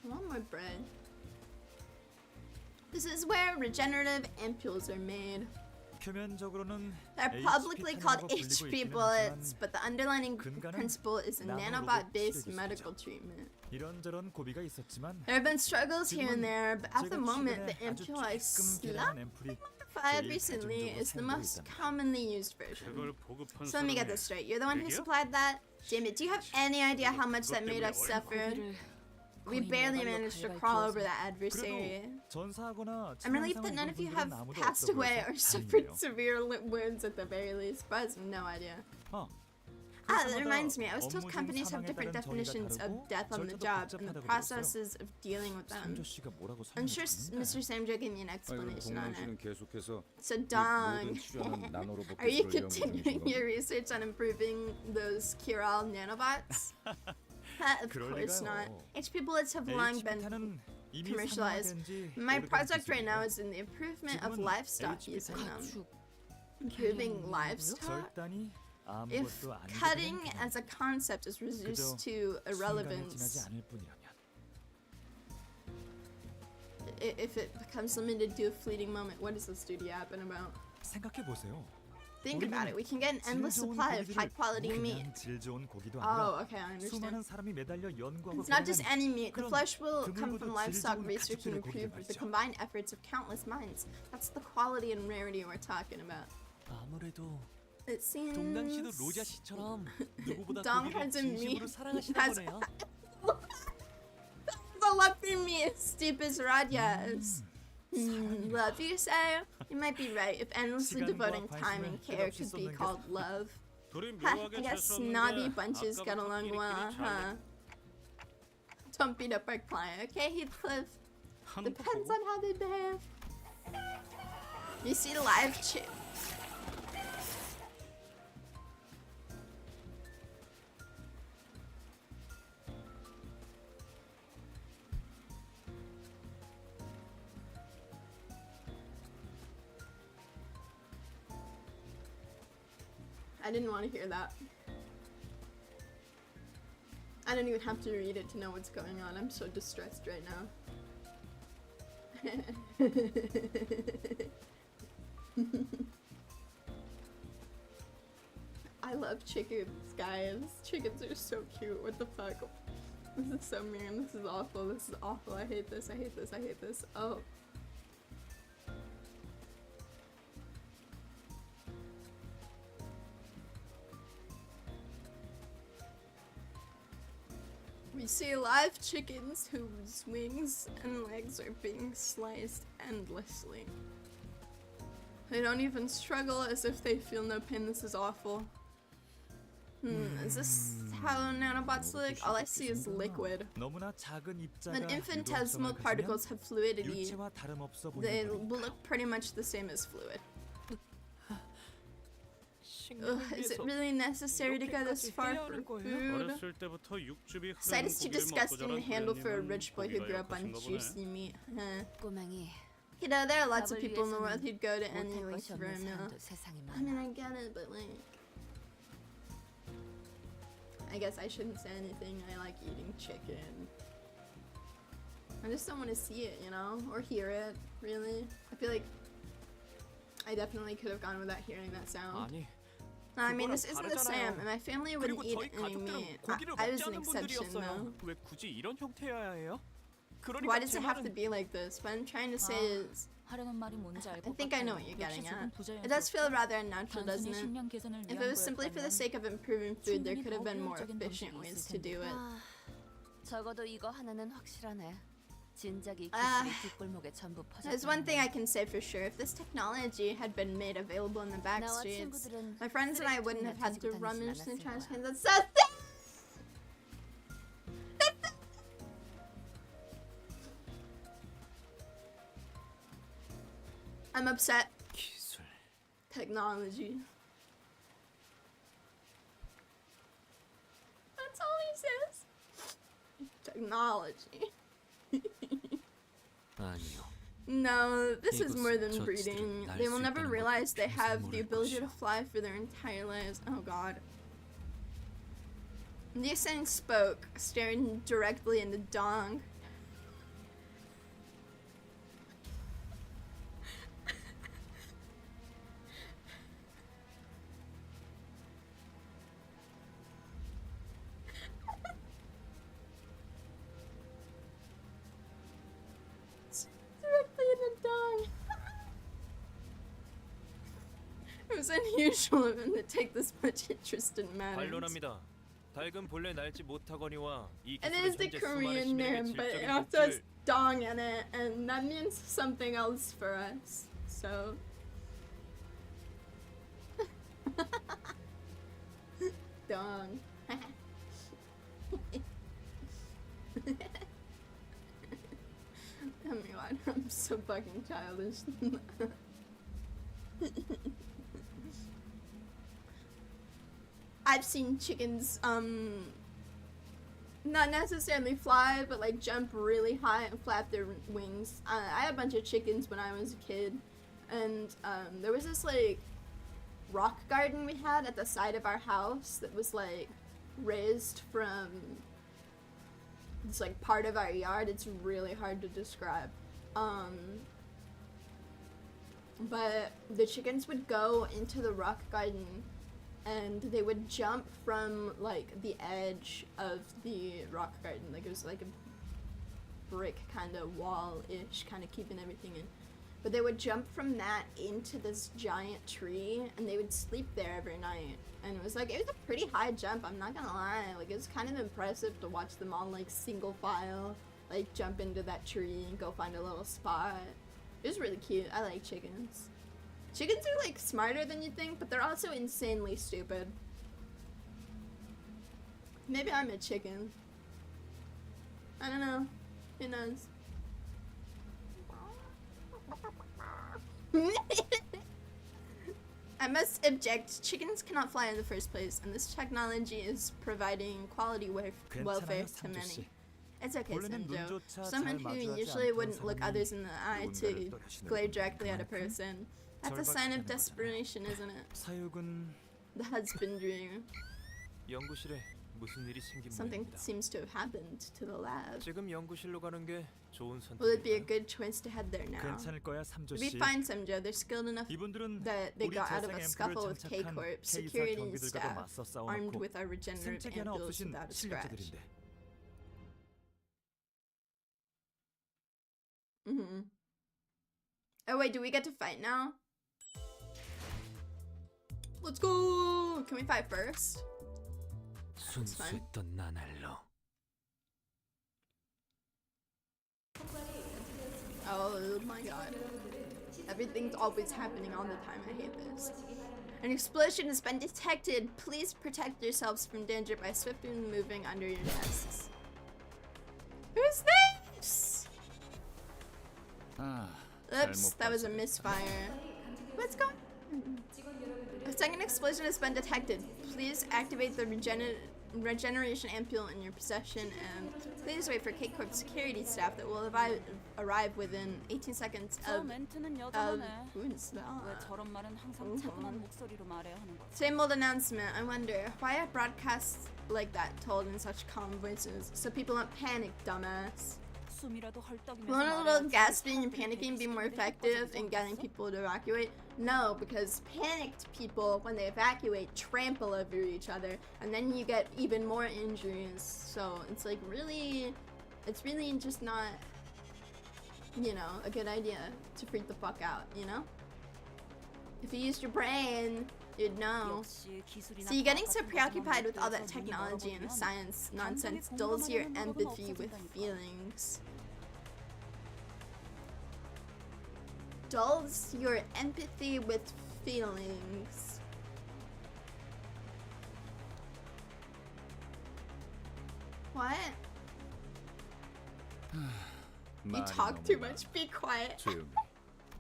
I want more bread. This is where regenerative ampules are made. 표면적으로는 They're publicly called HP bullets, but the underlying principle is a nanobot-based medical treatment. 이런저런 고비가 있었지만 There have been struggles here and there, but at the moment, the ampule I supplied recently is the most commonly used version. So let me get this straight. You're the one who supplied that? Damn it, do you have any idea how much that made us suffer? We barely managed to crawl over that adversary. I'm relieved that none of you have passed away or suffered severe wounds at the very least, but I have no idea. That reminds me, I was told companies have different definitions of death on the job and the processes of dealing with them. I'm sure Mr. Samjo gave me an explanation on it. So Dong, are you continuing your research on improving those Kiral nanobots? Of course not. HP bullets have long been commercialized. My project right now is in the improvement of livestock using them. Improving livestock? If cutting as a concept is reduced to irrelevance, if it becomes limited to a fleeting moment, what is the studio happen about? Think about it. We can get an endless supply of high-quality meat. Oh, okay, I understand. It's not just any meat. The flesh will come from livestock research and improved with the combined efforts of countless minds. That's the quality and rarity we're talking about. It seems Dong has a meat. That's a show love for me, Stupid Radyas. Love, you say? You might be right. If endlessly devoting time and care could be called love. Ha, I guess snobby bunches get along well, huh? Don't beat up our client, okay, Heathcliff? Depends on how they behave. You see live chip. I didn't want to hear that. I don't even have to read it to know what's going on. I'm so distressed right now. I love chickens, guys. Chickens are so cute. What the fuck? This is so mean. This is awful. This is awful. I hate this. I hate this. I hate this. Oh. We see live chickens whose wings and legs are being sliced endlessly. They don't even struggle as if they feel no pain. This is awful. Is this how nanobots look? All I see is liquid. 너무나 작은 입자가 When infinitesimal 유동성을 particles 가지면 have fluidity, 유체와 다름없어 they 보이는 will look pretty much the same as fluid. Is it really necessary to go this far for food? 어렸을 때부터 육즙이 Sight 흐르는 is too 고기를 먹고 disgusting to 자란 handle for a 도련님은 rich boy who 고기가 grew up on 역하신가 보네. juicy meat. 꼬맹이 You know, there are lots of 밥을 people in the world 위해서는 who'd go to any 못할 length 것이 for a 없는 meal. 사람도 세상에 I mean, 많아. I get it, but like, I guess I shouldn't say anything. I like eating chicken. I just don't want to see it, you know, or hear it. Really, I feel like I definitely could have gone without hearing that sound. 아니, No, I mean, 그거랑 this isn't the same, 다르잖아요. and my family wouldn't 그리고 eat 저희 any 가족들은 meat. 고기를 I 먹지 was an 않는 exception, though. 분들이었어요. 왜 굳이 이런 형태여야 해요? Why 그러니까 does 제 it have to 말은 be like this? What I'm trying to say is, 하려는 말이 뭔지 알 I 것 think I 같아요. know what you're 역시 getting 조금 at. It does feel rather unnatural, doesn't 단순히 it? 식량 개선을 If 위한 it was simply for the 거였다면 sake of improving food, there 충분히 could have 더 been more 효율적인 efficient 방법이 ways 있을 to do it. 아, 적어도 이거 하나는 확실하네. 진작이 아, 기술이 뒷골목에 전부 There's one thing 퍼졌다. I can say for sure. If this technology had been made available in the back 나와 streets, 친구들은 my friends and I wouldn't have had to 쓰레기통이나 rummage 뒤지고 through 다니진 trash 않았을 cans. 거야. That's so thick! I'm upset. 기술. Technology. That's all he says. Technology. 아니요. No, this is more than 이곳은 breeding. 저들이 날 They will 수 never 있다는 realize 것도 they 비로소 have the 모를 ability to 것이오. fly for their entire lives. Oh god. These things spoke, staring directly into Dong. Directly into Dong. It was unusual of him to take this much interest in matters. 반론합니다. 닭은 본래 날지 못하거니와 이 It 기술은 is the 현재 수많은 Korean 시민에게 name, but it 질적인 also has 복지를 dong in it, and that means something else for us. So. Dong. Oh my god, I'm so fucking childish. I've seen chickens, not necessarily fly, but like jump really high and flap their wings. I had a bunch of chickens when I was a kid, and there was this like rock garden we had at the side of our house that was like raised from it's like part of our yard. It's really hard to describe. But the chickens would go into the rock garden and they would jump from like the edge of the rock garden. Like it was like a brick kind of wall-ish, kind of keeping everything in. But they would jump from that into this giant tree and they would sleep there every night. And it was like, it was a pretty high jump, I'm not gonna lie. Like it was kind of impressive to watch them all like single file like jump into that tree and go find a little spot. It was really cute. I like chickens. Chickens are like smarter than you think, but they're also insanely stupid. Maybe I'm a chicken. I don't know. Who knows? I must object. Chickens cannot fly in the first place, and this technology is providing quality welfare 괜찮아요, to many. 삼조씨. It's okay, 원래는 Sanjo. 눈조차 Someone 잘 who 마주하지 usually 않던 wouldn't look 사람이 others in the eye to 운명을 떠나시는 glare 건 directly at a 그만큼 person. That's a sign of desperation, isn't it? 사육은 The husbandry. 연구실에 무슨 일이 생긴 Something 모양입니다. seems to have happened to the lab. 지금 연구실로 가는 게 좋은 Will it be a 선택일까요? good choice to head there now? 괜찮을 거야, It'll be 삼조씨. fine, Samjo. They're skilled enough 이분들은 that they 우리 got out of 재생 a 앰플을 scuffle with 장착한 K-Corp K사 security 경비들과도 staff 맞서 armed 싸워놓고 with our regenerative 생채기 하나 ampules 없으신 without a scratch. 실력자들인데. Oh wait, do we get to fight now? Let's go! Can we fight first? 순수했던 나날로 Oh my god. Everything's always happening all the time. I hate this. An explosion has been detected. Please protect yourselves from danger by swiftly moving under your desks. Who's this? 아, Oops, that was a misfire. What's going on? A second explosion has been detected. Please activate the regeneration ampule in your possession and please wait for K-Corp security staff that will arrive within 18 seconds 저 of 멘트는 여전하네. who's 왜 that? 저런 말은 항상 차분한 목소리로 말해야 하는 거지? Same old announcement. I wonder why are broadcasts like that told in such calm voices so people don't panic, dumbass. 숨이라도 헐떡이면서 Won't a little 말해야지. gasping and 사람들이 panicking be more 대기실에 effective 꺼져서 in getting 있어? people to evacuate? No, because panicked people, when they evacuate, trample over each other, and then you get even more injuries. So it's like it's really just not, you know, a good idea to freak the fuck out, you know? If you used your brain, you'd know. 역시 기술이나 See, getting 과학 so 같은 preoccupied with all 것만 that 눈이 technology and 멀어버리면 science 감정에 nonsense dulls your 공감하려는 empathy 노력은 with 없어진다니까. feelings. Dulls your empathy with feelings. What? You talk too much. Be quiet. 조용히.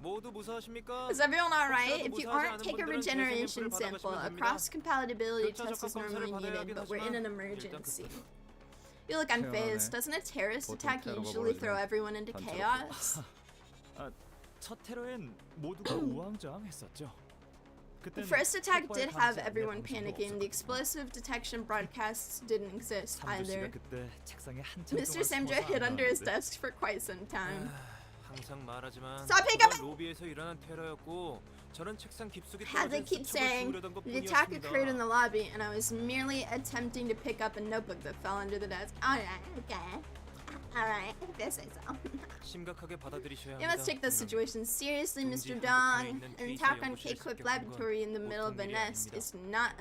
모두 무사하십니까? Is everyone alright? 혹시라도 If you 무사하지 aren't, 않은 take a 분들은 regeneration 재생앰플을 sample. A 받아가시면 됩니다. cross-compatibility 교차 test is 적합 검사를 normally 받아야 needed, 하긴 but we're in an 하지만 emergency. 일단 You look unfazed. 태어나네. Doesn't a terrorist 보통 attack 테러가 usually throw 벌어지면 everyone into 단체로 chaos? 첫 테러엔 모두가 우왕좌왕했었죠. The 그땐 first attack 폭발 did have 방지 everyone 안내 panicking. 방지도 The 없었거든요. explosive detection broadcasts didn't exist 삼조 씨가 either. 그때 책상에 한참 Mr. 동안 Samjo 숨어서 hid under his 안 desk for quite some time. 항상 말하지만 Stop picking 그건 로비에서 일어난 테러였고 저는 책상 깊숙이 As I 떨어져 keep 수첩을 saying, 주우려던 the attack occurred in the 것뿐이었습니다. lobby, and I was merely attempting to pick up a notebook that fell under the desk. Alright, okay. Alright, if I say so. 심각하게 받아들이셔야 You must 합니다. take the situation seriously, Mr. 둥지 Dong. 한복판에 있는 An 데이터 attack on 연구실에 K-Clip 습격한 Laboratory in the 건 middle of a 보통 일이 nest 아닙니다. is not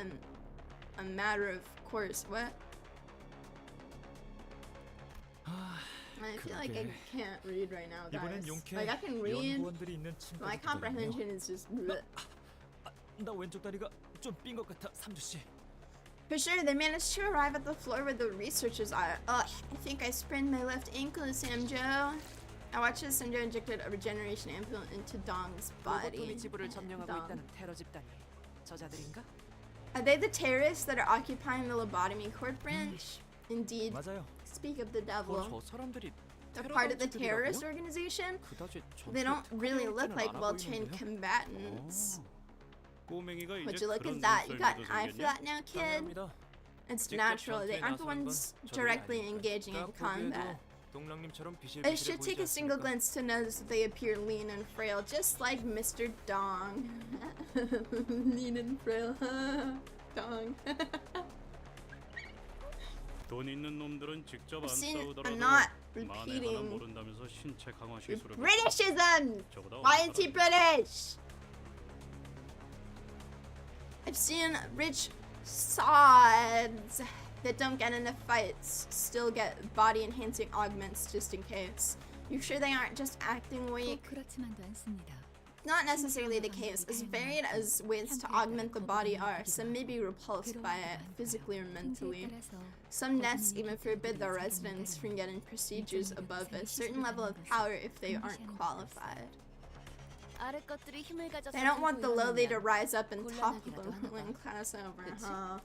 a matter of course. What? I feel like I 그러게. can't read right now, 이번엔 guys. 용케 Like I can read, 연구원들이 있는 my 친구들이거든요. comprehension is just. bleh. 나 왼쪽 다리가 좀 삔 것 같아, 삼주 씨. For sure, they managed to arrive at the floor where the researchers are. Ugh, I think I sprained my left ankle, Samjo. I watched as Samjo injected a regeneration ampule into Dong's body. 로보토미 지부를 점령하고 Dong. 있다는 테러 집단이 저자들인가? Are they the terrorists that are occupying the lobotomy court branch? Indeed. 맞아요. Speak of the devil. 저 사람들이 They're part of the 테러 terrorist 단체들이라고요? organization? 그다지 They 전투에 don't really look 특화되어 like 있지는 않아 well-trained 보이는데요? combatants. 꼬맹이가 Would 이제 you look 그런 at that? You got an 눈썰미도 eye for 생겼냐? that now, kid? 당연합니다. It's 직접 natural. They 전투에 aren't the 나서는 ones 건 저들이 directly 아니니까요. engaging in 딱 combat. 보기에도 동랑님처럼 I 비실비실해 should 보이지 take a single 않습니까? glance to notice that they appear lean and frail, just like Mr. Dong. Lean and frail. Dong. 돈 있는 놈들은 직접 안 I've 싸우더라도 I'm not 만에 하나 repeating. 모른다면서 신체 강화 시술을 Britishism! 저보다 Why is he 어떤 British? I've seen rich sods that don't get into fights still get body enhancing augments just in case. You sure they aren't just acting weak? 꼭 그렇지만도 않습니다. Not necessarily the case. As varied as ways to augment the body are, some may be repulsed by it, physically or mentally. Some nests even forbid their residents from getting procedures above a certain level of power if they aren't qualified. 아래 것들이 힘을 가져서 They don't want the lowly to rise up and topple the ruling class over, huh?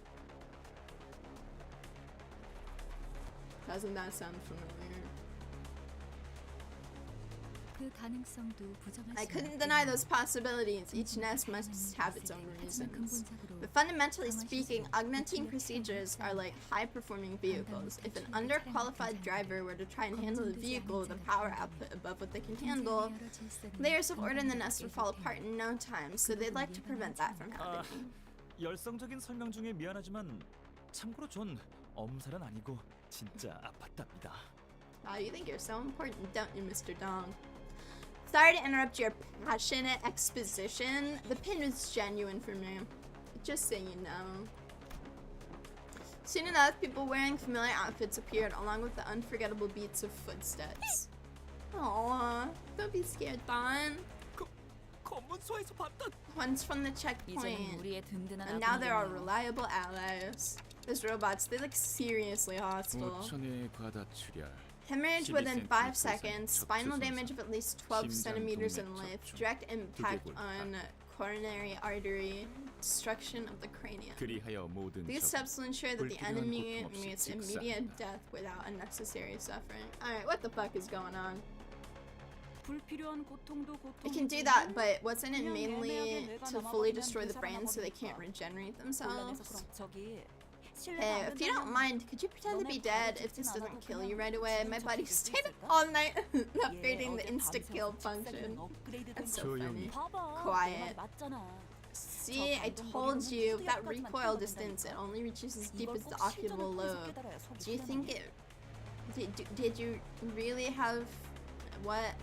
Doesn't that sound familiar? 그 가능성도 부정할 I 수 couldn't 없고 deny those possibilities. Each nest must have its own reasons. But fundamentally speaking, augmenting procedures are like high-performing vehicles. If an underqualified driver were to try and handle the vehicle with a power output above what they can handle, layers of order in the nest would fall apart in no time, so they'd like to prevent that from happening. 열성적인 설명 중에 미안하지만 참고로 전 엄살은 아니고 진짜 아팠답니다. Wow, you think you're so important, don't you, Mr. Dong? Sorry to interrupt your passionate exposition. The pin was genuine for me. Just so you know. Soon enough, people wearing familiar outfits appeared along with the unforgettable beats of footsteps. Aww, don't be scared, Don. 검문소에서 봤던 One's from the 이제는 checkpoint. 우리의 든든한 And now there are 아군이겠네요. reliable allies. Those robots, they look seriously hostile. 5천의 과다 출혈. Hemorrhage within 5 seconds, 척추 spinal 손상, damage of at least 12 심장 centimeters in 동맥 length, 접촉, direct impact 두개골 on coronary artery, destruction of the cranium. 그리하여 모든 These 적 steps will ensure that the 불필요한 enemy 고통 없이 meets 직사한다. immediate death without unnecessary suffering. Alright, what the fuck is going on? 불필요한 고통도 It can do that, but wasn't it mainly to fully destroy the brain so they can't regenerate themselves? Hey, if you don't mind, could you pretend to be dead if this doesn't kill you right away? My body stayed up all night upgrading the insta-kill function. That's so funny. Quiet. See, I told you, with that recoil distance, it only reaches as deep as the occipital lobe. Do you think it... Did you really have... What?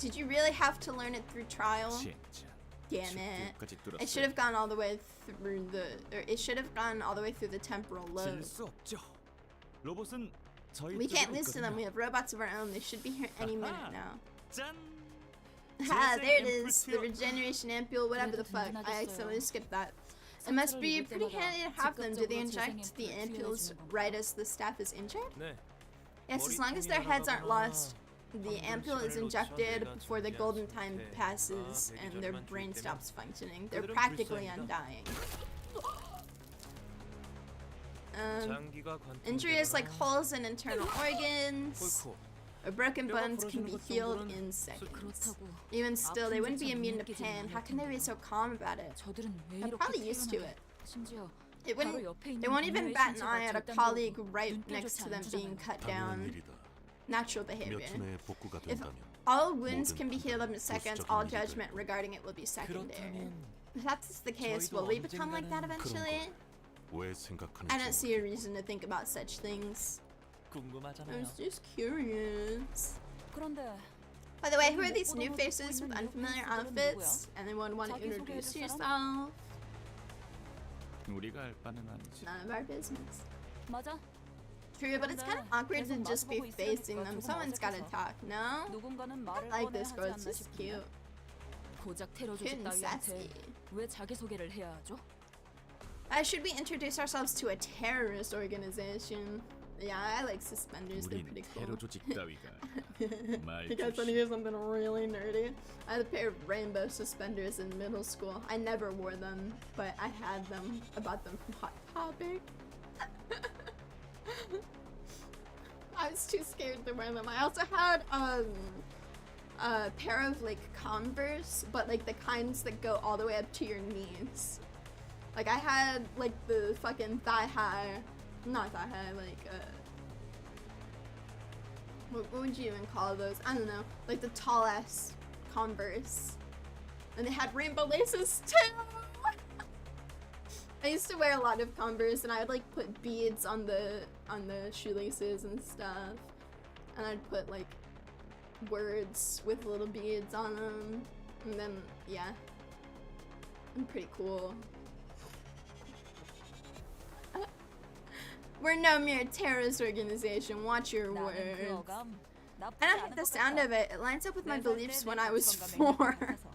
Did you really have to learn it through trial? 진짜 Damn it. 쥐뼈까지 It 뚫었어요. should have gone all the way through the... Or it should have gone all the way through the temporal lobe. 질수 없죠. 로봇은 저희 We can't 쪽으로 lose to them. 있거든요. We have robots of our own. They should be here any minute now. 짠. Ah, there it 재생 is. The 앰플 regeneration ampule, whatever the fuck. I accidentally skipped that. It must be pretty handy to have them. Do they inject the ampules right as the staff is injured? 네. Yes, as long as their heads aren't lost. The ampule is injected before the golden time passes and their brain stops functioning. They're practically undying. 장기가 Injuries like 관통되거나 holes in internal organs 헐코. or broken 뼈가 bones can 부러진 be 것 healed 정도는 in seconds. 그렇다고 Even still, they wouldn't be 아픈 immune to 점처럼 pain. How can they be so calm about it? 저들은 왜 They're 이렇게 probably used to 태어나게. it. 심지어 It 바로 wouldn't. 옆에 있는 They won't even 동료의 bat an 신체가 eye at a 절단되고 colleague right 눈길조차 next to 안 them being 주잖아요. cut 당연한 down. 일이다. Natural 몇 behavior. 초 내에 복구가 If 된다면 all wounds can be healed up in seconds, all 보수적인 judgment 일이다. regarding it will be secondary. 그렇다면 If that's the case, 저희도 will we become like that 언젠가는 eventually? 왜 생각하는지 I don't see a reason to think about such things. I 궁금하잖아요. was just curious. 그런데 By the way, who are these new faces with unfamiliar outfits? Anyone want to introduce yourself? 우리가 알 바는 아니지. None of our business. 맞아. True, but it's kind of awkward to just be facing them. Someone's gotta talk, no? 누군가는 I 말을 like 꺼내야 this 하지 girl, 않나 it's just 싶은데 cute. 고작 테러 Cute 조직 and sassy. 따위한테 왜 자기 소개를 해야 하죠? Should we introduce ourselves to a terrorist organization? Yeah, I like suspenders, they're 우린 pretty 테러 cool. 조직 따위가 말 You guys want to 조심. hear something really nerdy? I had a pair of rainbow suspenders in middle school. I never wore them, but I had them. I bought them from Hot Topic. I was too scared to wear them. I also had a pair of like Converse, but like the kinds that go all the way up to your knees. Like I had like the fucking thigh high, not thigh high, like what would you even call those? I don't know, like the tall ass Converse, and they had rainbow laces too. I used to wear a lot of Converse, and I would like put beads on the shoelaces and stuff, and I'd put like words with little beads on them, and then yeah, I'm pretty cool. We're no mere terrorist organization. Watch your 나는 그 words. 어감 나쁘지 I don't 않은 like the 것 sound 같아. of it. It lines up with my 4살 때 beliefs when 내 I was 가치관과 4. 매력이 같아서.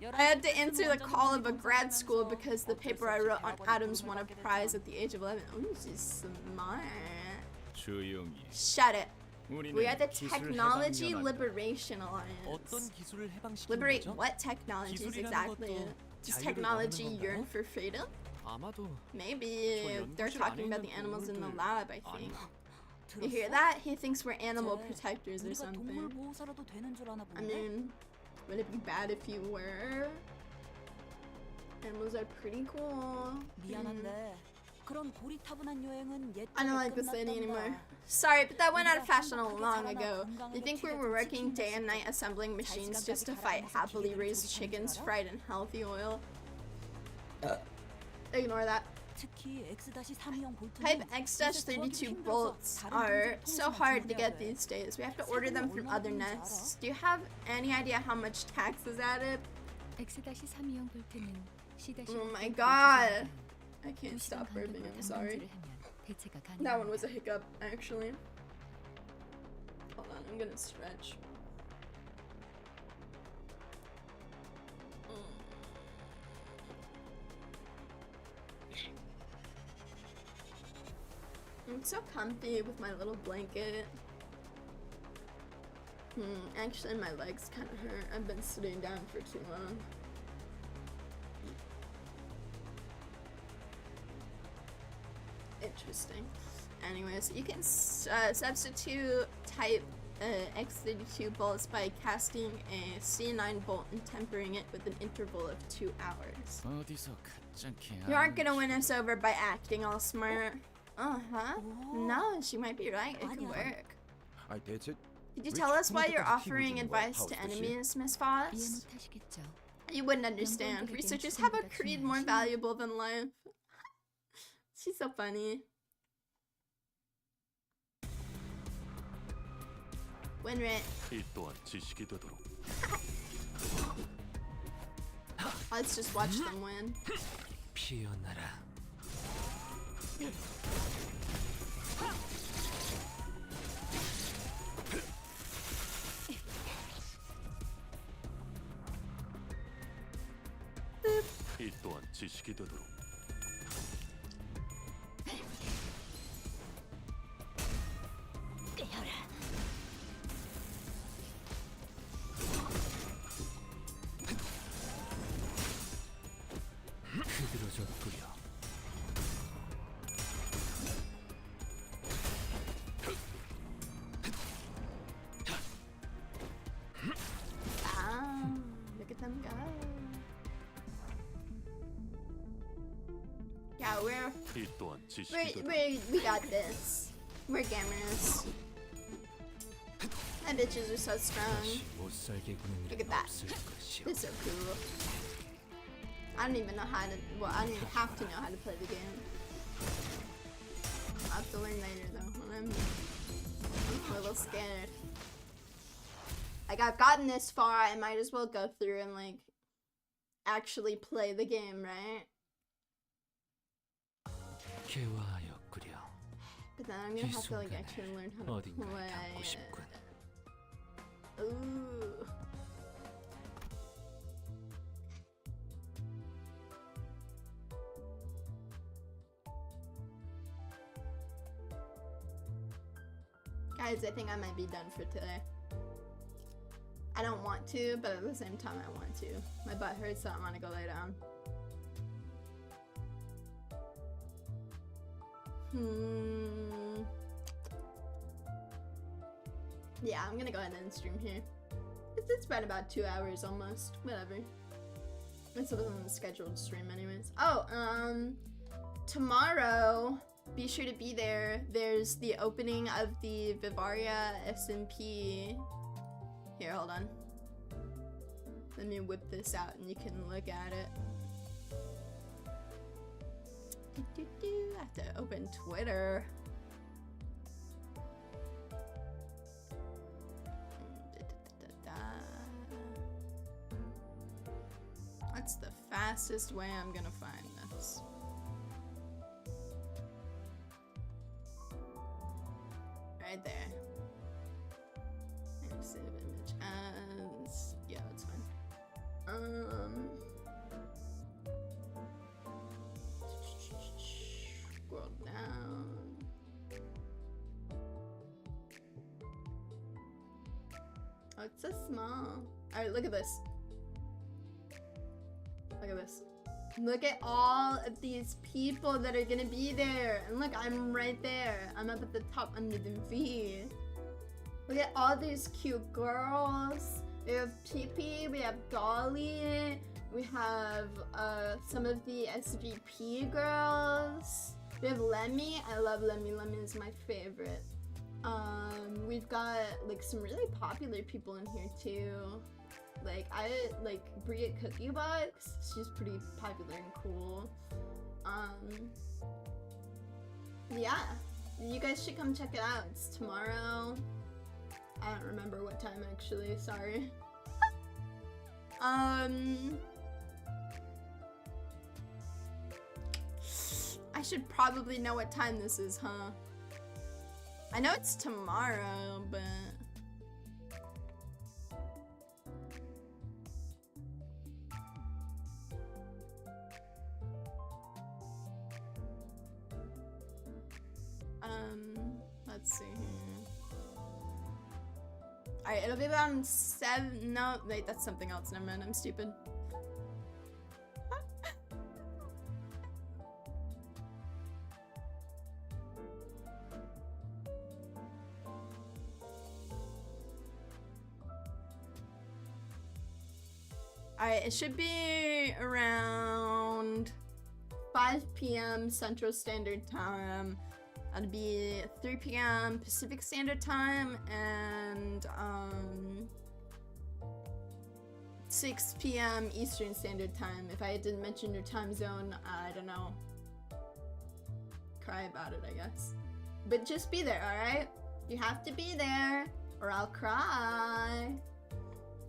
I had to 11살 answer the 때는 call of a 원정을 grad school 검사하면서 because the 어쩔 paper 수 I 없이 wrote on 대학원에 atoms 도움을 won a 받게 prize 됐죠. at the age of 11. Ooh, she's smart. 조용히. Shut it. 우리는 We are the 기술 Technology 해방연합이다. Liberation 어떤 Alliance. 기술을 해방시키는 Liberate 거죠? what technologies 기술이라는 exactly? 것도 Does 자유를 technology 원하는 yearn 건가요? for freedom? 아마도 Maybe 저 they're 연구실 talking 안에 about the 있는 animals in the 동물들 lab, I think. 아닌가? You hear 들었어? that? He thinks we're animal 쟤 protectors or 우리가 동물 something. 보호사라도 되는 줄 아나 I 본데. mean, would it be bad if you were? Animals are pretty cool. 미안한데 그런 고리타분한 여행은 I don't like this lady anymore. Sorry, but that went out of fashion long ago. You think we were working day and night assembling machines just to fight happily raised chickens fried in healthy oil? Ignore that. 특히 X-32형 볼트는 Type X-32 bolts are so hard to get these days. We have to order them from other nests. Do you have any idea how much tax is added? X-32형 볼트는 Oh my god! I can't stop burping, I'm sorry. That one was a hiccup, actually. Hold on, I'm gonna stretch. I'm so comfy with my little blanket. Actually my legs kind of hurt. I've been sitting down for too long. Interesting. Anyways, you can substitute type X-32 bolts by casting a C9 bolt and tempering it with an interval of 2 hours. 어디서 가짜게 You aren't gonna win us over by acting all smart. Uh-huh. No, she might be right. It could work. 아니 대체 Could you tell us why you're offering advice to enemies, Miss Foss? You wouldn't understand. Researchers have a creed more valuable than life. She's so funny. Win rate. 이 또한 지식이 되도록 Let's just watch them win. 피어나라. 이 또한 지식이 되도록 흐드러졌구려. Ah, look at them go. Yeah, 이 또한 지식이 되도록 we got this. We're gamers. My bitches are so strong. 다시 못 살게 구는 Look at 일은 that. 없을 것이오. They're so cool. I don't even know how to. Well, I don't even have to know how to play the game. I'll have to learn later though. When I'm a little scared. Like I've gotten this far, I might as well go through and like actually play the game, right? 개화하였구려. But then I'm gonna have to like actually learn how to 어딘가 담고 play. 싶군. Ooh. Guys, I think I might be done for today. I don't want to, but at the same time I want to. My butt hurts, so I want to go lay down. Yeah, I'm gonna go ahead and stream here. It's been about 2 hours almost. Whatever. This wasn't a scheduled stream anyways. Oh, tomorrow, be sure to be there. There's the opening of the Vivaria SMP. Here, hold on. Let me whip this out and you can look at it. I have to open Twitter. That's the fastest way I'm gonna find this. Scroll down. Oh, it's so small. Alright, look at this. Look at this. Look at all of these people that are gonna be there. And look, I'm right there. I'm up at the top under the V. Look at all these cute girls. We have Pippi, we have Dolly, we have some of the SVP girls. We have Lemmy. I love Lemmy. Lemmy is my favorite. We've got like some really popular people in here too. Like I like Bria Cookie Box. She's pretty popular and cool. Yeah, you guys should come check it out. It's tomorrow. I don't remember what time actually. Sorry. I should probably know what time this is, huh? I know it's tomorrow, but let's see here. Alright, it'll be around 7. No, wait, that's something else. Never mind, I'm stupid. Alright, it should be around 5 p.m. Central Standard Time. That'll be 3 p.m. Pacific Standard Time and 6 p.m. Eastern Standard Time. If I didn't mention your time zone, I don't know. Cry about it, I guess. But just be there, alright? You have to be there or I'll cry.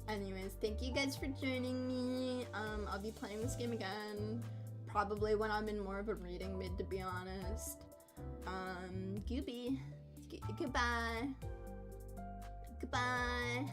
Anyways, thank you guys for joining me. I'll be playing this game again. Probably when I'm in more of a reading mid, to be honest. Goodbye. Goodbye.